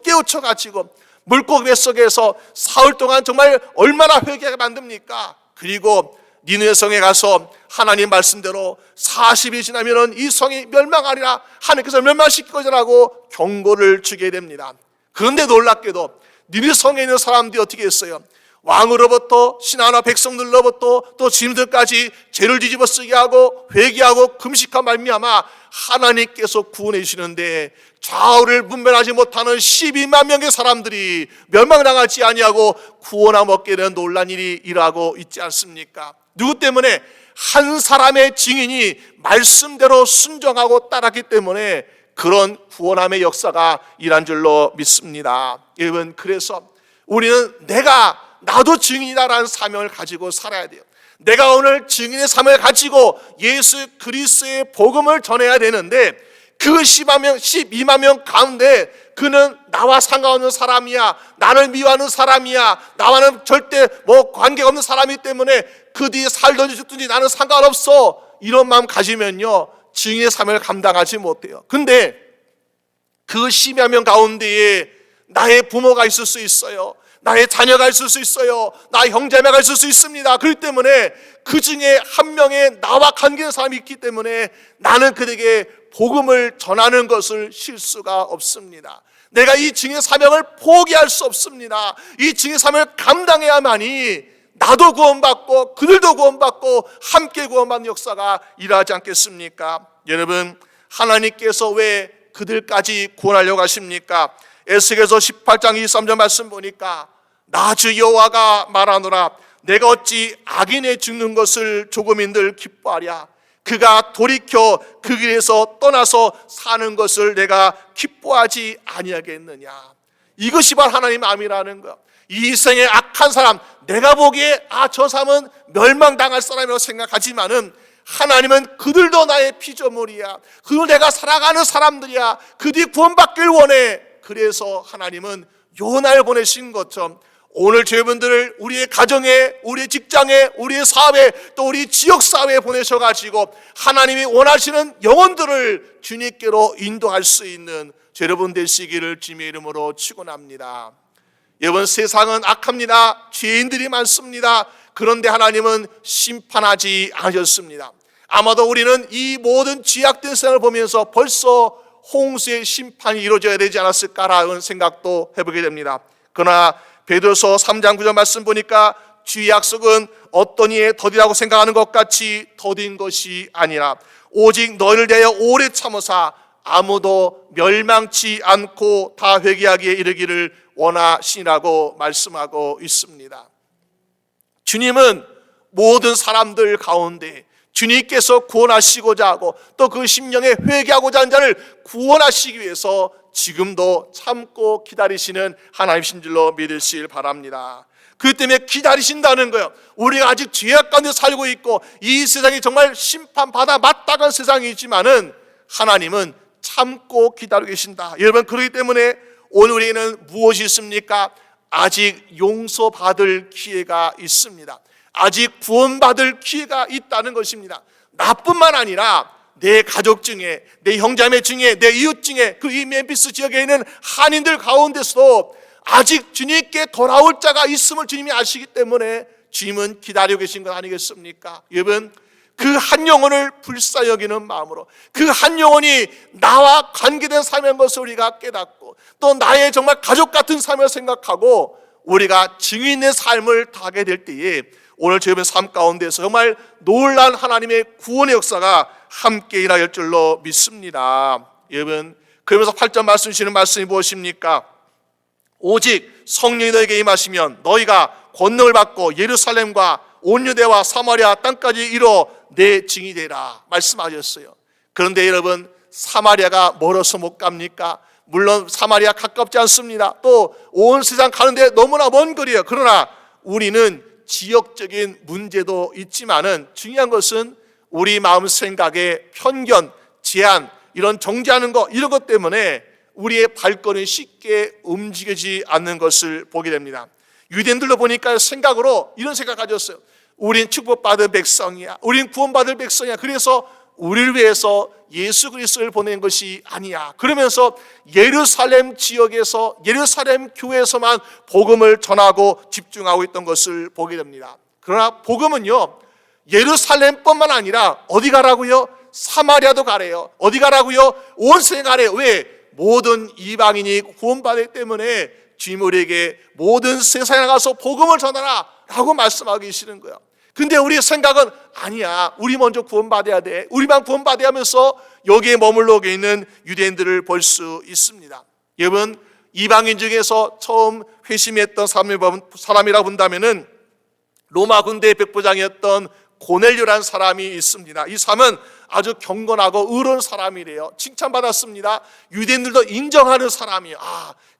깨우쳐가지고 물고기 뱃속에서 사흘 동안 정말 얼마나 회개하게 만듭니까? 그리고 니느웨 성에 가서 하나님 말씀대로 40일 지나면은 이 성이 멸망하리라, 하나님께서 멸망시킬 것이라고 경고를 주게 됩니다. 그런데 놀랍게도 니느웨 성에 있는 사람들이 어떻게 했어요? 왕으로부터 신하나 백성들로부터 또 짐들까지 죄를 뒤집어쓰게 하고 회개하고 금식한 말미암아 하나님께서 구원해 주시는데 좌우를 분별하지 못하는 12만 명의 사람들이 멸망당하지 아니하고 구원함 얻게 되는 놀란 일이 일어나고 있지 않습니까? 누구 때문에? 한 사람의 증인이 말씀대로 순종하고 따랐기 때문에 그런 구원함의 역사가 일한 줄로 믿습니다. 여러분, 그래서 우리는 나도 증인이다라는 사명을 가지고 살아야 돼요. 내가 오늘 증인의 삶을 가지고 예수 그리스도의 복음을 전해야 되는데 그 12만 명 가운데 그는 나와 상관없는 사람이야, 나를 미워하는 사람이야, 나와는 절대 관계가 없는 사람이기 때문에 그 뒤에 살든지 죽든지 나는 상관없어, 이런 마음 가지면요 증인의 삶을 감당하지 못해요. 근데 그 12만 명 가운데에 나의 부모가 있을 수 있어요, 나의 자녀가 있을 수 있어요, 나의 형제자매가 있을 수 있습니다. 그렇기 때문에 그 중에 한 명의 나와 관계된 사람이 있기 때문에 나는 그에게 복음을 전하는 것을 쉴 수가 없습니다. 내가 이 증인의 사명을 포기할 수 없습니다. 이 증인의 사명을 감당해야만이 나도 구원받고 그들도 구원받고 함께 구원받는 역사가 일어나지 않겠습니까? 여러분, 하나님께서 왜 그들까지 구원하려고 하십니까? 에스겔서 18장 23절 말씀 보니까 나 주 여호와가 말하노라, 내가 어찌 악인의 죽는 것을 조금인들 기뻐하랴. 그가 돌이켜 그 길에서 떠나서 사는 것을 내가 기뻐하지 아니하겠느냐. 이것이 바로 하나님의 마음이라는 것. 이 생의 악한 사람, 내가 보기에 저 사람은 멸망당할 사람이라고 생각하지만은 하나님은 그들도 나의 피조물이야. 그들 내가 사랑하는 사람들이야. 그들이 구원받길 원해. 그래서 하나님은 요나를 보내신 것처럼 오늘 저희분들을 우리의 가정에, 우리의 직장에, 우리의 사업에, 또 우리 지역사회에 보내셔가지고 하나님이 원하시는 영혼들을 주님께로 인도할 수 있는 여러분 되시기를 주님의 이름으로 축원합니다. 여러분, 세상은 악합니다. 죄인들이 많습니다. 그런데 하나님은 심판하지 않으셨습니다. 아마도 우리는 이 모든 죄악된 세상을 보면서 벌써 홍수의 심판이 이루어져야 되지 않았을까라는 생각도 해보게 됩니다. 그러나 베드로서 3장 9절 말씀 보니까 주의 약속은 어떤 이의 더디라고 생각하는 것 같이 더딘 것이 아니라 오직 너희를 대하여 오래 참으사 아무도 멸망치 않고 다 회개하기에 이르기를 원하시라고 말씀하고 있습니다. 주님은 모든 사람들 가운데 주님께서 구원하시고자 하고 또 그 심령에 회개하고자 하는 자를 구원하시기 위해서 지금도 참고 기다리시는 하나님이신 줄로 믿으시길 바랍니다. 그 때문에 기다리신다는 거예요. 우리가 아직 죄악 가운데 살고 있고 이 세상이 정말 심판받아 마땅한 세상이지만은 하나님은 참고 기다리고 계신다. 여러분, 그렇기 때문에 오늘 우리에게는 무엇이 있습니까? 아직 용서받을 기회가 있습니다. 아직 구원받을 기회가 있다는 것입니다. 나뿐만 아니라 내 가족 중에, 내 형제자매 중에, 내 이웃 중에, 그 이 멤피스 지역에 있는 한인들 가운데서도 아직 주님께 돌아올 자가 있음을 주님이 아시기 때문에 주님은 기다리고 계신 것 아니겠습니까? 여러분, 그 한 영혼을 불쌍히 여기는 마음으로, 그 한 영혼이 나와 관계된 삶인 것을 우리가 깨닫고 또 나의 정말 가족 같은 삶을 생각하고 우리가 증인의 삶을 다하게 될 때에 오늘 저희의 삶 가운데서 정말 놀라운 하나님의 구원의 역사가 함께 일어날 줄로 믿습니다. 여러분, 그러면서 8절 말씀 주시는 말씀이 무엇입니까? 오직 성령이 너에게 임하시면 너희가 권능을 받고 예루살렘과 온 유대와 사마리아 땅까지 이뤄 내 증인이 되라 말씀하셨어요. 그런데 여러분, 사마리아가 멀어서 못 갑니까? 물론 사마리아 가깝지 않습니다. 또 온 세상 가는데 너무나 먼 거리예요. 그러나 우리는 지역적인 문제도 있지만은 중요한 것은 우리 마음 생각의 편견, 제한, 이런 정죄하는 것, 이런 것 때문에 우리의 발걸음이 쉽게 움직이지 않는 것을 보게 됩니다. 유대인들도 보니까 생각으로 이런 생각 가졌어요. 우린 축복받은 백성이야. 우린 구원받을 백성이야. 그래서 우리를 위해서 예수 그리스도를 보낸 것이 아니야. 그러면서 예루살렘 지역에서, 예루살렘 교회에서만 복음을 전하고 집중하고 있던 것을 보게 됩니다. 그러나 복음은요, 예루살렘뿐만 아니라 어디 가라고요? 사마리아도 가래요. 어디 가라고요? 온 세상 가래요. 왜? 모든 이방인이 구원받기 때문에 주님 우리에게 모든 세상에 나가서 복음을 전하라 라고 말씀하고 계시는 거예요. 근데 우리의 생각은 아니야, 우리 먼저 구원받아야 돼, 우리만 본받아야 하면서 여기에 머물러 있는 유대인들을 볼 수 있습니다. 여러분, 이방인 중에서 처음 회심했던 사람이라고 본다면은 로마 군대의 백부장이었던 고넬료라는 사람이 있습니다. 이 사람은 아주 경건하고 의로운 사람이래요. 칭찬받았습니다. 유대인들도 인정하는 사람이에요.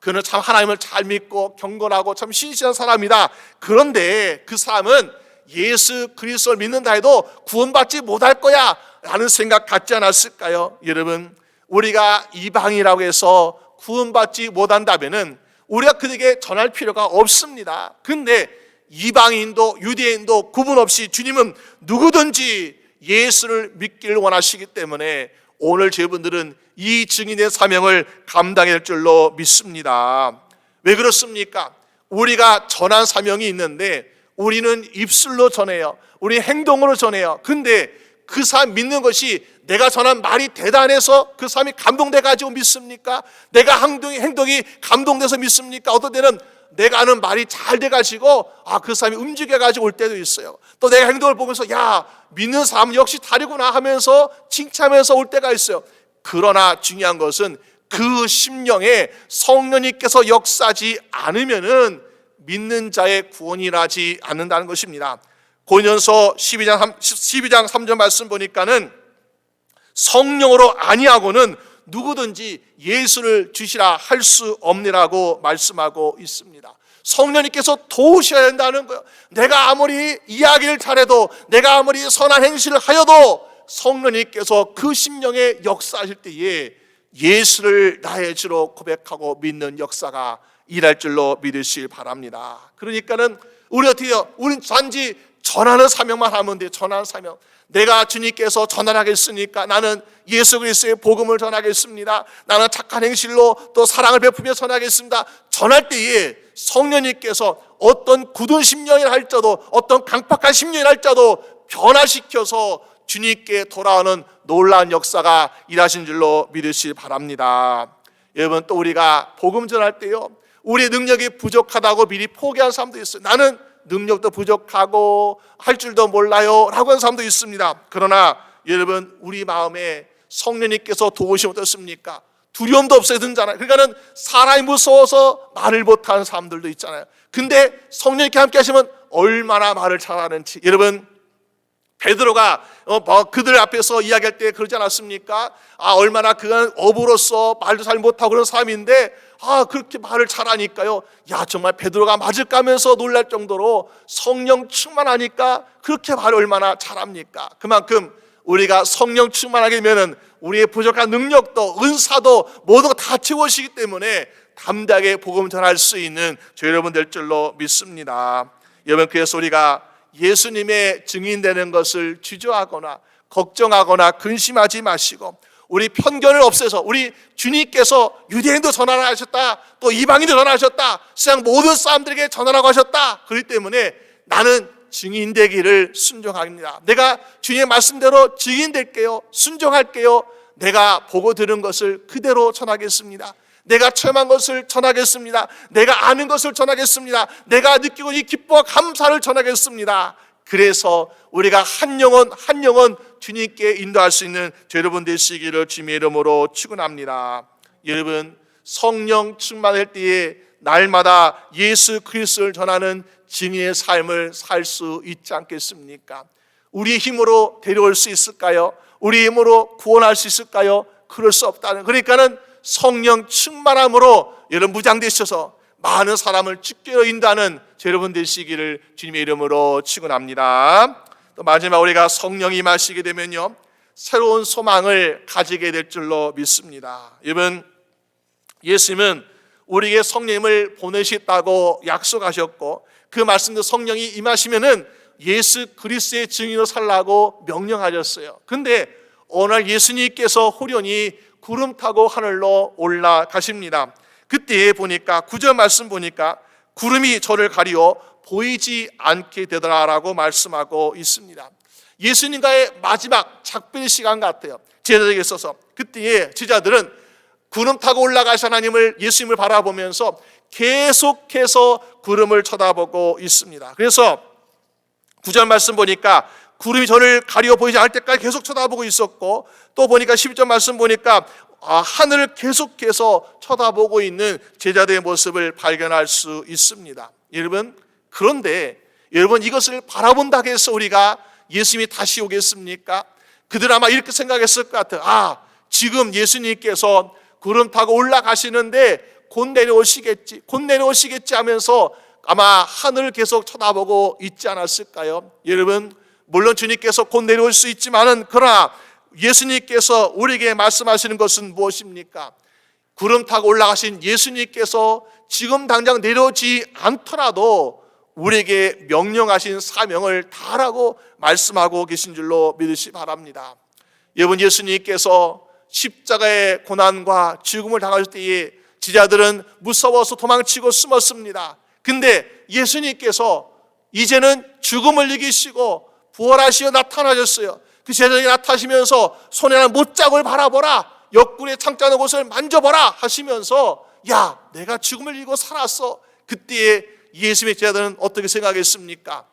그는 참 하나님을 잘 믿고 경건하고 참 신실한 사람이다. 그런데 그 사람은 예수 그리스도를 믿는다 해도 구원받지 못할 거야 라는 생각 갖지 않았을까요? 여러분, 우리가 이방이라고 해서 구원받지 못한다면은 우리가 그에게 전할 필요가 없습니다. 근데 이방인도 유대인도 구분 없이 주님은 누구든지 예수를 믿기를 원하시기 때문에 오늘 저분들은 이 증인의 사명을 감당해야 할 줄로 믿습니다. 왜 그렇습니까? 우리가 전한 사명이 있는데 우리는 입술로 전해요. 우리 행동으로 전해요. 근데 그 사람 믿는 것이 내가 전한 말이 대단해서 그 사람이 감동돼가지고 믿습니까? 내가 행동이 감동돼서 믿습니까? 어떤 때는 내가 하는 말이 잘 돼가지고 그 사람이 움직여가지고 올 때도 있어요. 또 내가 행동을 보면서 야, 믿는 사람은 역시 다르구나 하면서 칭찬하면서 올 때가 있어요. 그러나 중요한 것은 그 심령에 성령님께서 역사하지 않으면은 믿는 자의 구원이 일어나지 않는다는 것입니다. 고린도전서 12장 3절 말씀 보니까는 성령으로 아니하고는 누구든지 예수를 주시라 할 수 없느라고 말씀하고 있습니다. 성령님께서 도우셔야 된다는 거예요. 내가 아무리 이야기를 잘해도, 내가 아무리 선한 행실을 하여도 성령님께서 그 심령에 역사하실 때에 예수를 나의 주로 고백하고 믿는 역사가 일할 줄로 믿으시길 바랍니다. 그러니까는 우리 어떻게 해요? 우린 단지 전하는 사명만 하면 돼요. 전하는 사명. 내가 주님께서 전하겠으니까 나는 예수 그리스도의 복음을 전하겠습니다. 나는 착한 행실로 또 사랑을 베푸며 전하겠습니다. 전할 때에 성령님께서 어떤 굳은 심령이라 할지라도, 어떤 강팍한 심령이라 할지라도 변화시켜서 주님께 돌아오는 놀라운 역사가 일하신 줄로 믿으시기 바랍니다. 여러분, 또 우리가 복음 전할 때요, 우리의 능력이 부족하다고 미리 포기한 사람도 있어요. 나는 능력도 부족하고 할 줄도 몰라요 라고 하는 사람도 있습니다. 그러나 여러분, 우리 마음에 성령님께서 도우시면 어떻습니까? 두려움도 없어야 되잖아요. 그러니까는 사람이 무서워서 말을 못하는 사람들도 있잖아요. 근데 성령님께 함께 하시면 얼마나 말을 잘하는지. 여러분, 베드로가 그들 앞에서 이야기할 때 그러지 않았습니까? 얼마나 그가 어부로서 말도 잘 못하고 그런 사람인데 그렇게 말을 잘하니까요, 정말 베드로가 맞을까 하면서 놀랄 정도로 성령 충만하니까 그렇게 말을 얼마나 잘합니까? 그만큼 우리가 성령 충만하게 되면은 우리의 부족한 능력도 은사도 모든 거 다 채워지기 때문에 담대하게 복음 전할 수 있는 저 여러분 될 줄로 믿습니다. 여러분, 그래서 우리가 예수님의 증인되는 것을 주저하거나 걱정하거나 근심하지 마시고, 우리 편견을 없애서, 우리 주님께서 유대인도 전하라 하셨다, 또 이방인도 전하셨다, 세상 모든 사람들에게 전하라고 하셨다. 그렇기 때문에 나는 증인되기를 순종합니다. 내가 주님의 말씀대로 증인될게요. 순종할게요. 내가 보고 들은 것을 그대로 전하겠습니다. 내가 체험한 것을 전하겠습니다. 내가 아는 것을 전하겠습니다. 내가 느끼고 이 기뻐와 감사를 전하겠습니다. 그래서 우리가 한 영혼 한 영혼 주님께 인도할 수 있는 여러분 되시기를 주님의 이름으로 축원합니다. 여러분, 성령 충만할 때에 날마다 예수 그리스도를 전하는 증인의 삶을 살 수 있지 않겠습니까? 우리의 힘으로 데려올 수 있을까요? 우리의 힘으로 구원할 수 있을까요? 그럴 수 없다는, 그러니까는 성령 충만함으로 여러분 무장되셔서 많은 사람을 주께로 인도하는 여러분 되시기를 주님의 이름으로 축원합니다. 또 마지막, 우리가 성령이 임하시게 되면요, 새로운 소망을 가지게 될 줄로 믿습니다. 여러분, 예수님은 우리에게 성령을 보내시겠다고 약속하셨고, 그 말씀도 성령이 임하시면은 예수 그리스도의 증인으로 살라고 명령하셨어요. 근데 어느 날 예수님께서 호련히 구름 타고 하늘로 올라가십니다. 그때 보니까 9절 말씀 보니까 구름이 저를 가리어 보이지 않게 되더라라고 말씀하고 있습니다. 예수님과의 마지막 작별 시간 같아요, 제자들에게 있어서. 그때에 제자들은 구름 타고 올라가신 하나님을, 예수님을 바라보면서 계속해서 구름을 쳐다보고 있습니다. 그래서 9절 말씀 보니까 구름이 저를 가리어 보이지 않을 때까지 계속 쳐다보고 있었고, 또 보니까 12절 말씀 보니까 하늘을 계속해서 쳐다보고 있는 제자들의 모습을 발견할 수 있습니다. 여러분, 그런데 여러분, 이것을 바라본다고 해서 우리가 예수님이 다시 오겠습니까? 그들 아마 이렇게 생각했을 것 같아요. 지금 예수님께서 구름 타고 올라가시는데 곧 내려오시겠지 하면서 아마 하늘을 계속 쳐다보고 있지 않았을까요? 여러분, 물론 주님께서 곧 내려올 수 있지만은, 그러나 예수님께서 우리에게 말씀하시는 것은 무엇입니까? 구름 타고 올라가신 예수님께서 지금 당장 내려오지 않더라도 우리에게 명령하신 사명을 다하라고 말씀하고 계신 줄로 믿으시 바랍니다. 여러분, 예수님께서 십자가의 고난과 죽음을 당하실 때에 제자들은 무서워서 도망치고 숨었습니다. 근데 예수님께서 이제는 죽음을 이기시고 부활하시어 나타나셨어요. 그 제자들에게 나타나시면서 손에는 못자국을 바라보라, 옆구리에 창자는 곳을 만져보라 하시면서, 내가 죽음을 이기고 살았어. 그때에 예수님의 제자들은 어떻게 생각했습니까?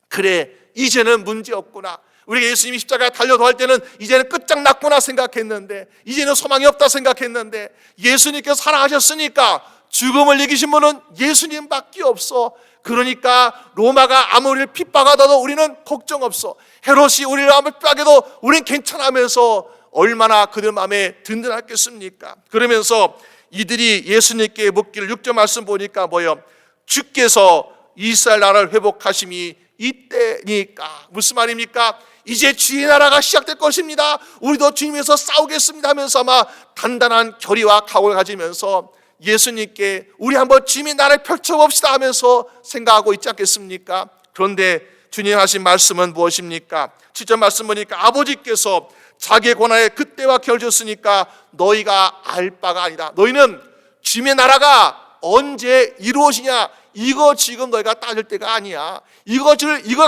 그래, 이제는 문제 없구나. 우리가 예수님이 십자가에 달려도 할 때는 이제는 끝장났구나 생각했는데, 이제는 소망이 없다 생각했는데, 예수님께서 살아가셨으니까 죽음을 이기신 분은 예수님밖에 없어. 그러니까 로마가 아무리 핍박하다도 우리는 걱정 없어. 헤롯이 우리를 아무리 핍박해도 우리는 괜찮아하면서 얼마나 그들 마음에 든든했겠습니까? 그러면서 이들이 예수님께 묻기를, 6절 말씀 보니까 뭐요? 주께서 이스라엘 나라를 회복하심이 이때니까. 무슨 말입니까? 이제 주의 나라가 시작될 것입니다. 우리도 주님에서 싸우겠습니다 하면서 아마 단단한 결의와 각오를 가지면서 예수님께 우리 한번 주님의 나라를 펼쳐봅시다 하면서 생각하고 있지 않겠습니까? 그런데 주님 하신 말씀은 무엇입니까? 7절 말씀 보니까 아버지께서 자기의 권한에 그때와 결정했으니까 너희가 알 바가 아니다. 너희는 주님의 나라가 언제 이루어지냐, 이거 지금 너희가 따질 때가 아니야. 이거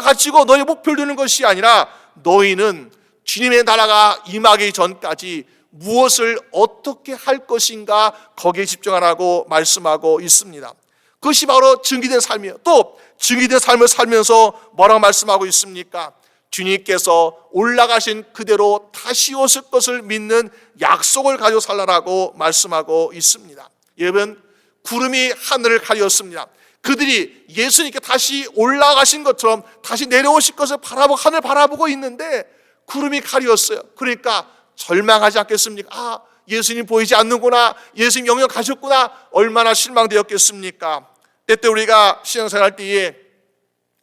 가지고 너희 목표를 두는 것이 아니라 너희는 주님의 나라가 임하기 전까지 무엇을 어떻게 할 것인가 거기에 집중하라고 말씀하고 있습니다. 그것이 바로 증기된 삶이에요. 또 증기된 삶을 살면서 뭐라고 말씀하고 있습니까? 주님께서 올라가신 그대로 다시 오실 것을 믿는 약속을 가지고 살라라고 말씀하고 있습니다. 여러분, 구름이 하늘을 가렸습니다. 그들이 예수님께 다시 올라가신 것처럼 다시 내려오실 것을 하늘 바라보고 있는데 구름이 가렸어요. 그러니까 절망하지 않겠습니까? 예수님 보이지 않는구나, 예수님 영영 가셨구나, 얼마나 실망되었겠습니까? 때때 우리가 신앙생활 때에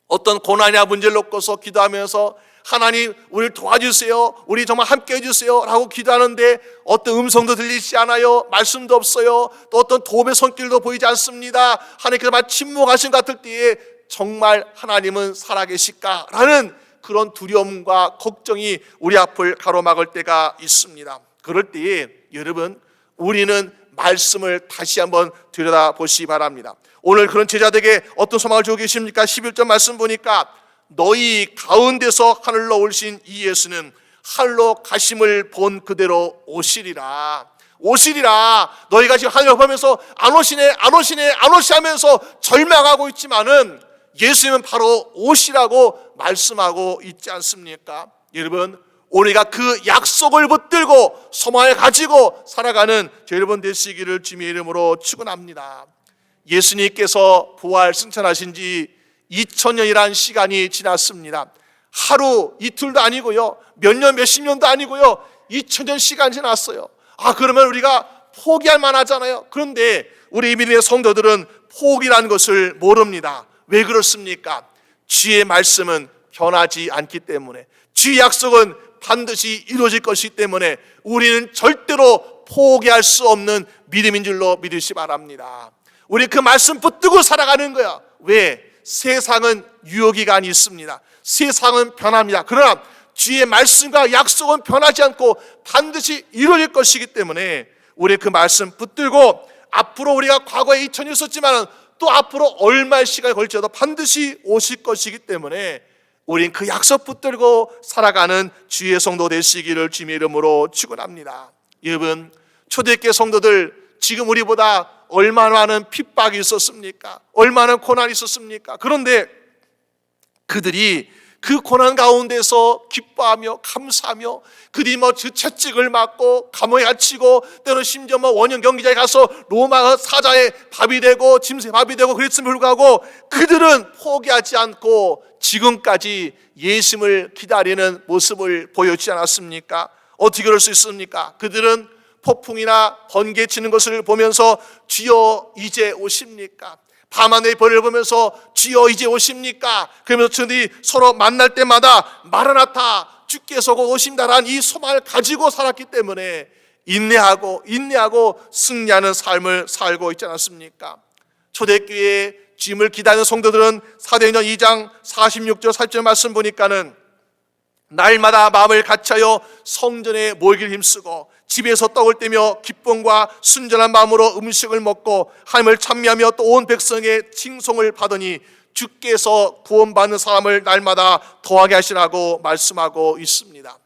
어떤 고난이나 문제를 놓고서 기도하면서 하나님 우리를 도와주세요, 우리 정말 함께 해주세요 라고 기도하는데 어떤 음성도 들리지 않아요. 말씀도 없어요. 또 어떤 도움의 손길도 보이지 않습니다. 하나님께서 막 침묵하신 것 같을 때에 정말 하나님은 살아계실까 라는 그런 두려움과 걱정이 우리 앞을 가로막을 때가 있습니다. 그럴 때에 여러분, 우리는 말씀을 다시 한번 들여다보시기 바랍니다. 오늘 그런 제자들에게 어떤 소망을 주고 계십니까? 11절 말씀 보니까 너희 가운데서 하늘로 오신 이 예수는 하늘로 가심을 본 그대로 오시리라. 너희가 지금 하늘을 보면서 안 오시네 하면서 절망하고 있지만은 예수님은 바로 오시라고 말씀하고 있지 않습니까? 여러분, 우리가 그 약속을 붙들고 소망을 가지고 살아가는 여러분 되시기를 주님의 이름으로 축원합니다. 예수님께서 부활 승천하신 지 2000년이라는 시간이 지났습니다. 하루 이틀도 아니고요, 몇 년 몇십 년도 아니고요, 2000년 시간이 지났어요. 그러면 우리가 포기할 만하잖아요. 그런데 우리 믿음의 성도들은 포기라는 것을 모릅니다. 왜 그렇습니까? 주의 말씀은 변하지 않기 때문에, 주의 약속은 반드시 이루어질 것이기 때문에 우리는 절대로 포기할 수 없는 믿음인 줄로 믿으시 바랍니다. 우리 그 말씀 붙들고 살아가는 거야. 왜? 세상은 유효기간이 있습니다. 세상은 변합니다. 그러나 주의 말씀과 약속은 변하지 않고 반드시 이루어질 것이기 때문에 우리 그 말씀 붙들고 앞으로 우리가 과거에 2000년 있었지만 또 앞으로 얼마의 시간이 걸쳐도 반드시 오실 것이기 때문에 우린 그 약속 붙들고 살아가는 주의 성도 되시기를 주님의 이름으로 축원합니다. 여러분, 초대교회 성도들 지금 우리보다 얼마나 많은 핍박이 있었습니까? 얼마나 고난이 있었습니까? 그런데 그들이 그 고난 가운데서 기뻐하며 감사하며 그들이 채찍을 맞고 감옥에 갇히고 때로는 심지어 원형 경기장에 가서 로마 사자의 밥이 되고 짐승의 밥이 되고 그랬음을 불구하고 그들은 포기하지 않고 지금까지 예수님을 기다리는 모습을 보여주지 않았습니까? 어떻게 그럴 수 있습니까? 그들은 폭풍이나 번개 치는 것을 보면서 주여 이제 오십니까? 밤하늘의 벌을 보면서 주여 이제 오십니까? 그러면서 저들이 서로 만날 때마다 마라나타 주께서 곧 오신다라는 이 소망을 가지고 살았기 때문에 인내하고 승리하는 삶을 살고 있지 않았습니까? 초대교회에 주님을 기다리는 성도들은 사도행전 2장 46절 40절 말씀 보니까는 날마다 마음을 같이하여 성전에 모이기를 힘쓰고 집에서 떡을 떼며 기쁨과 순전한 마음으로 음식을 먹고 하나님을 찬미하며 또 온 백성의 칭송을 받으니 주께서 구원받는 사람을 날마다 더하게 하시라고 말씀하고 있습니다.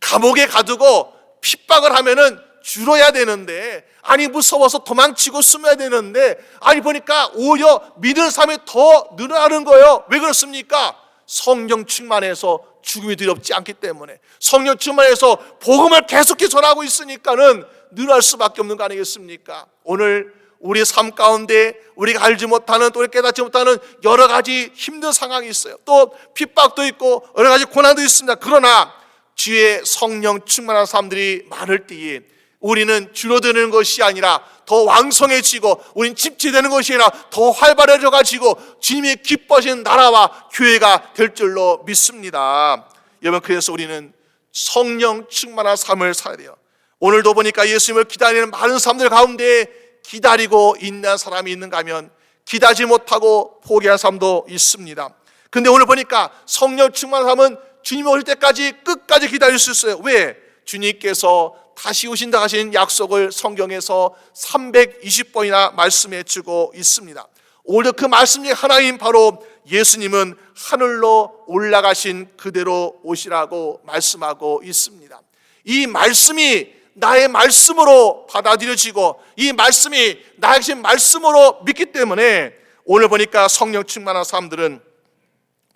감옥에 가두고 핍박을 하면은 줄어야 되는데, 무서워서 도망치고 숨어야 되는데, 보니까 오히려 믿는 사람이 더 늘어나는 거예요. 왜 그렇습니까? 성령 충만해서 죽음이 두렵지 않기 때문에, 성령 충만해서 복음을 계속해서 전하고 있으니까는 늘어날 수밖에 없는 거 아니겠습니까? 오늘 우리 삶 가운데 우리가 알지 못하는, 또 깨닫지 못하는 여러 가지 힘든 상황이 있어요. 또 핍박도 있고 여러 가지 고난도 있습니다. 그러나 주의 성령 충만한 사람들이 많을 때에 우리는 줄어드는 것이 아니라 더 왕성해지고 우리는 집체되는 것이 아니라 더 활발해져 가지고 주님이 기뻐하시는 나라와 교회가 될 줄로 믿습니다. 여러분, 그래서 우리는 성령 충만한 삶을 살아야 돼요. 오늘도 보니까 예수님을 기다리는 많은 사람들 가운데 기다리고 있는 사람이 있는가 하면 기다리지 못하고 포기한 사람도 있습니다. 근데 오늘 보니까 성령 충만한 사람은 주님이 오실 때까지 끝까지 기다릴 수 있어요. 왜? 주님께서 다시 오신다 하신 약속을 성경에서 320번이나 말씀해 주고 있습니다. 오히려 그 말씀 중에 하나인 바로 예수님은 하늘로 올라가신 그대로 오시라고 말씀하고 있습니다. 이 말씀이 나의 말씀으로 받아들여지고 이 말씀이 나의 말씀으로 믿기 때문에 오늘 보니까 성령 충만한 사람들은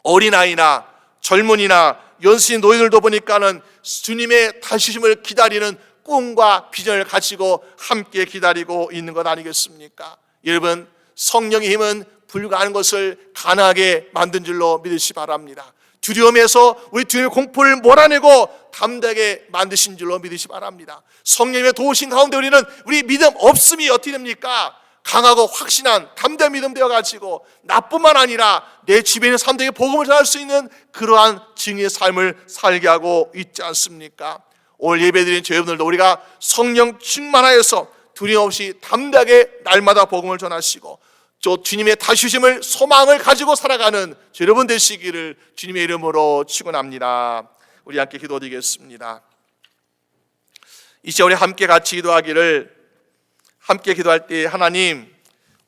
어린아이나 젊은이나 연신 노인들도 보니까는 주님의 다시 오심을 기다리는 꿈과 비전을 가지고 함께 기다리고 있는 것 아니겠습니까? 여러분, 성령의 힘은 불가능한 것을 가능하게 만든 줄로 믿으시 바랍니다. 두려움에서 우리 두려움의 공포를 몰아내고 담대하게 만드신 줄로 믿으시 바랍니다. 성령님의 도우신 가운데 우리는 우리 믿음 없음이 어떻게 됩니까? 강하고 확신한 담대한 믿음 되어가지고 나뿐만 아니라 내 주변에 있는 사람들에게 복음을 전할 수 있는 그러한 증인의 삶을 살게 하고 있지 않습니까? 오늘 예배드린 저 여러분들도 우리가 성령 충만하여서 두려움 없이 담대하게 날마다 복음을 전하시고 또 주님의 다시 오심을 소망을 가지고 살아가는 저 여러분 되시기를 주님의 이름으로 축원합니다. 우리 함께 기도드리겠습니다. 이 시간 우리 함께 같이 기도하기를, 함께 기도할 때 하나님,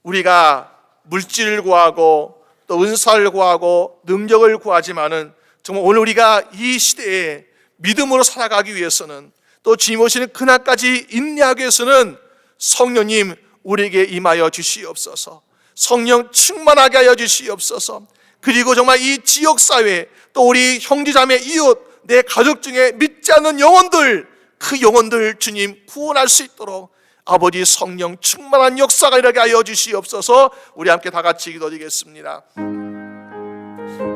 우리가 물질을 구하고 또 은사를 구하고 능력을 구하지만은 정말 오늘 우리가 이 시대에 믿음으로 살아가기 위해서는 또 주님 오시는 그날까지 인내하기 위해서는 성령님 우리에게 임하여 주시옵소서. 성령 충만하게 하여 주시옵소서. 그리고 정말 이 지역사회 또 우리 형제자매 이웃 내 가족 중에 믿지 않는 영혼들, 그 영혼들 주님 구원할 수 있도록 아버지 성령 충만한 역사가 일어나게 하여 주시옵소서. 우리 함께 다 같이 기도드리겠습니다.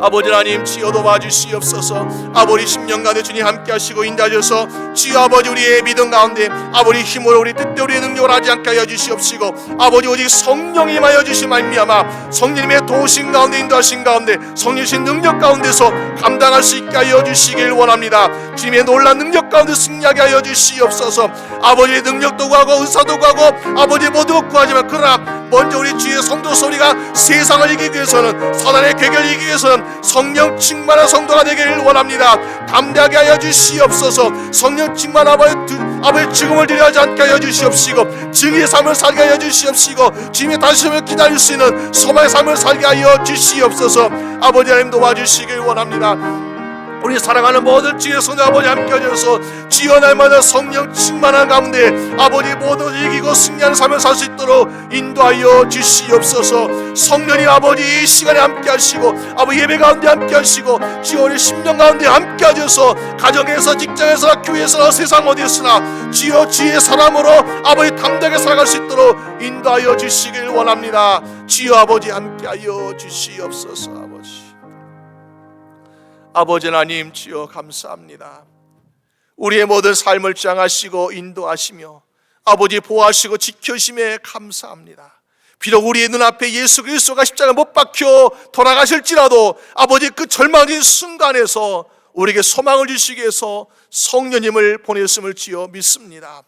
아버지 하나님 주여 도와주시옵소서. 아버지 10년간의 주님 함께 하시고 인도하셔서 주여 아버지 우리의 믿음 가운데 아버지 힘으로 우리 뜻대로 우리의 능력을 하지 않게 하여 주시옵시고 아버지 오직 성령이 임하여 주신 말미암아 성령님의 도우신 가운데 인도하신 가운데 성령이신 능력 가운데서 감당할 수 있게 하여 주시길 원합니다. 주님의 놀라운 능력 가운데 승리하게 하여 주시옵소서. 아버지의 능력도 구하고 은사도 구하고 아버지 모두 구하지만 그러나 먼저 우리 주의 성도 소리가 세상을 이기기 위해서는 사단의 괴계를 이기기 위해서는 성령 충만한 성도가 되기를 원합니다. 담대하게 하여 주시옵소서. 성령 충만한 아버지 죽음을 드려하지 않게 하여 주시옵시고 증인의 삶을 살게 하여 주시옵시고 주님의 다시 오심을 기다릴 수 있는 소망의 삶을 살게 하여 주시옵소서. 아버지 하나님 도와주시길 원합니다. 우리 사랑하는 모든 주의 성도 아버지 함께 하셔서 주여 날마다 성령 충만한 가운데 아버지 모두 이기고 승리하는 삶을 살 수 있도록 인도하여 주시옵소서. 성령님 아버지 이 시간에 함께 하시고 아버지 예배 가운데 함께 하시고 주여 우리 심령 가운데 함께 하셔서 가정에서 직장에서 교회에서 세상 어디에서나 주여 주의 사람으로 아버지 담대하게 살아갈 수 있도록 인도하여 주시길 원합니다. 주여 아버지 함께 하여 주시옵소서. 아버지 하나님 주여 감사합니다. 우리의 모든 삶을 주장하시고 인도하시며 아버지 보호하시고 지켜주심에 감사합니다. 비록 우리의 눈앞에 예수 그리스도가 십자가에 못 박혀 돌아가실지라도 아버지 그 절망적인 순간에서 우리에게 소망을 주시기 위해서 성령님을 보냈음을 지어 믿습니다.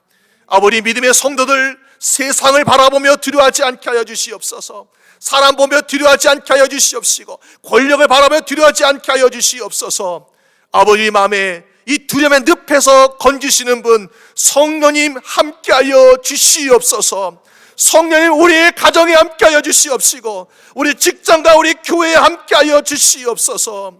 아버지 믿음의 성도들 세상을 바라보며 두려워하지 않게 하여 주시옵소서. 사람 보며 두려워하지 않게 하여 주시옵시고 권력을 바라보며 두려워하지 않게 하여 주시옵소서. 아버지 마음에 이 두려움의 늪에서 건지시는 분 성령님 함께 하여 주시옵소서. 성령님 우리의 가정에 함께 하여 주시옵시고 우리 직장과 우리 교회에 함께 하여 주시옵소서.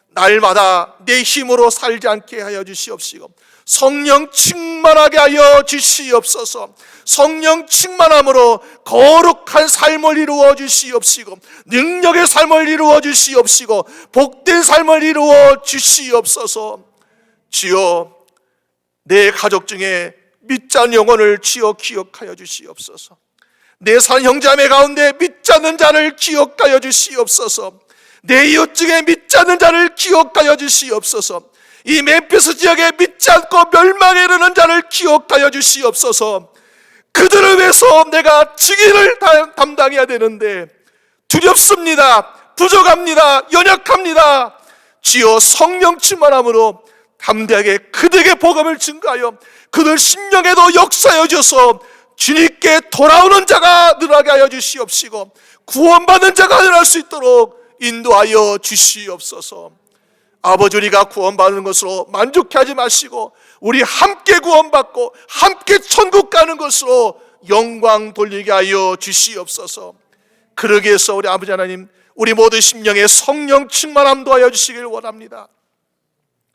날마다 내 힘으로 살지 않게 하여 주시옵시고 성령 충만하게 하여 주시옵소서. 성령 충만함으로 거룩한 삶을 이루어 주시옵시고 능력의 삶을 이루어 주시옵시고 복된 삶을 이루어 주시옵소서. 주여 내 가족 중에 믿지 않는 영혼을 주여 기억하여 주시옵소서. 내 산 형제자매 가운데 믿지 않는 자를 기억하여 주시옵소서. 내 이웃 중에 믿지 않는 자를 기억하여 주시옵소서. 이 멤피스 지역에 믿지 않고 멸망에 이르는 자를 기억하여 주시옵소서. 그들을 위해서 내가 직위를 담당해야 되는데 두렵습니다. 부족합니다. 연약합니다. 주여 성령 충만함으로 담대하게 그들에게 복음을 증가하여 그들 심령에도 역사하여 주셔서 주님께 돌아오는 자가 늘어나게 하여 주시옵시고 구원받는 자가 늘어날 수 있도록 인도하여 주시옵소서. 아버지, 우리가 구원받는 것으로 만족하지 마시고 우리 함께 구원받고 함께 천국 가는 것으로 영광 돌리게 하여 주시옵소서. 그러기 위해서 우리 아버지 하나님, 우리 모든 심령에 성령 충만함 도하여 주시길 원합니다.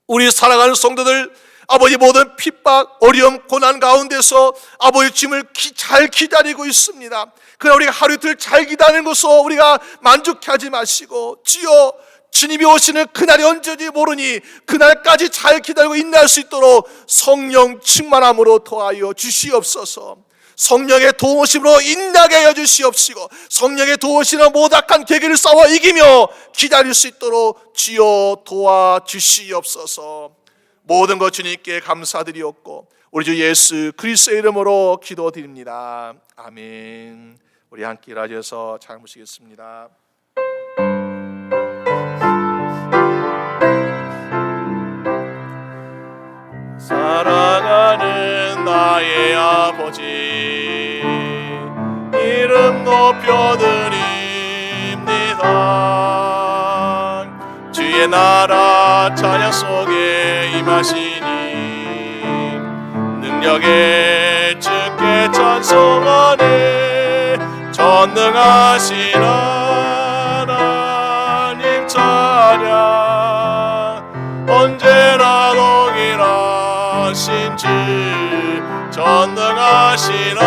우리 사랑하는 성도들, 아버지 모든 핍박, 어려움, 고난 가운데서 아버지 주님을 잘 기다리고 있습니다. 그러나 우리가 하루 이틀 잘 기다리는 것으로 우리가 만족하지 마시고 주여 주님이 오시는 그날이 언제인지 모르니 그날까지 잘 기다리고 인내할 수 있도록 성령 충만함으로 도하여 주시옵소서. 성령의 도우심으로 인내하게 하여 주시옵시고 성령의 도우심으로 모닥한 계기를 싸워 이기며 기다릴 수 있도록 주여 도와주시옵소서. 모든 것 주님께 감사드리옵고 우리 주 예수 그리스도의 이름으로 기도드립니다. 아멘. 우리 함께 일하셔서 잘 모시겠습니다. 사랑하는 나의 아버지, 이름 높여드립니다. 주의 나라 찬양 속에 임하시니 능력에 주께 찬송하네. 전능하신 하나님 찬양 언제나 동일하신 주 전능하신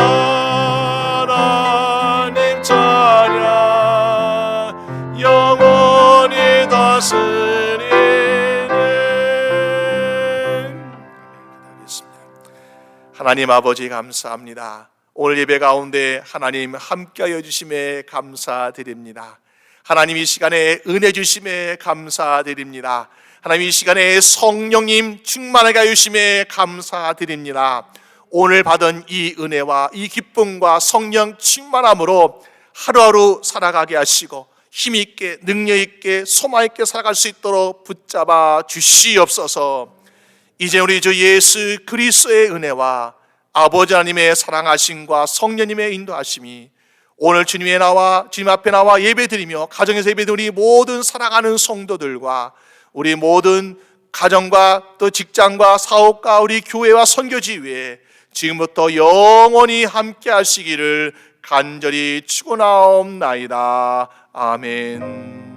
하나님 찬양 영원히 다스리네. 기도하겠습니다. 하나님 아버지 감사합니다. 오늘 예배 가운데 하나님 함께하여 주심에 감사드립니다. 하나님 이 시간에 은혜 주심에 감사드립니다. 하나님 이 시간에 성령님 충만하게 하여 주심에 감사드립니다. 오늘 받은 이 은혜와 이 기쁨과 성령 충만함으로 하루하루 살아가게 하시고 힘있게 능력있게 소망있게 살아갈 수 있도록 붙잡아 주시옵소서. 이제 우리 주 예수 그리스도의 은혜와 아버지 하나님의 사랑하심과 성령님의 인도하심이 오늘 주님 앞에 나와 예배드리며 가정에서 예배드리는 우리 모든 사랑하는 성도들과 우리 모든 가정과 또 직장과 사업과 우리 교회와 선교지휘에 지금부터 영원히 함께 하시기를 간절히 축원하옵나이다. 아멘.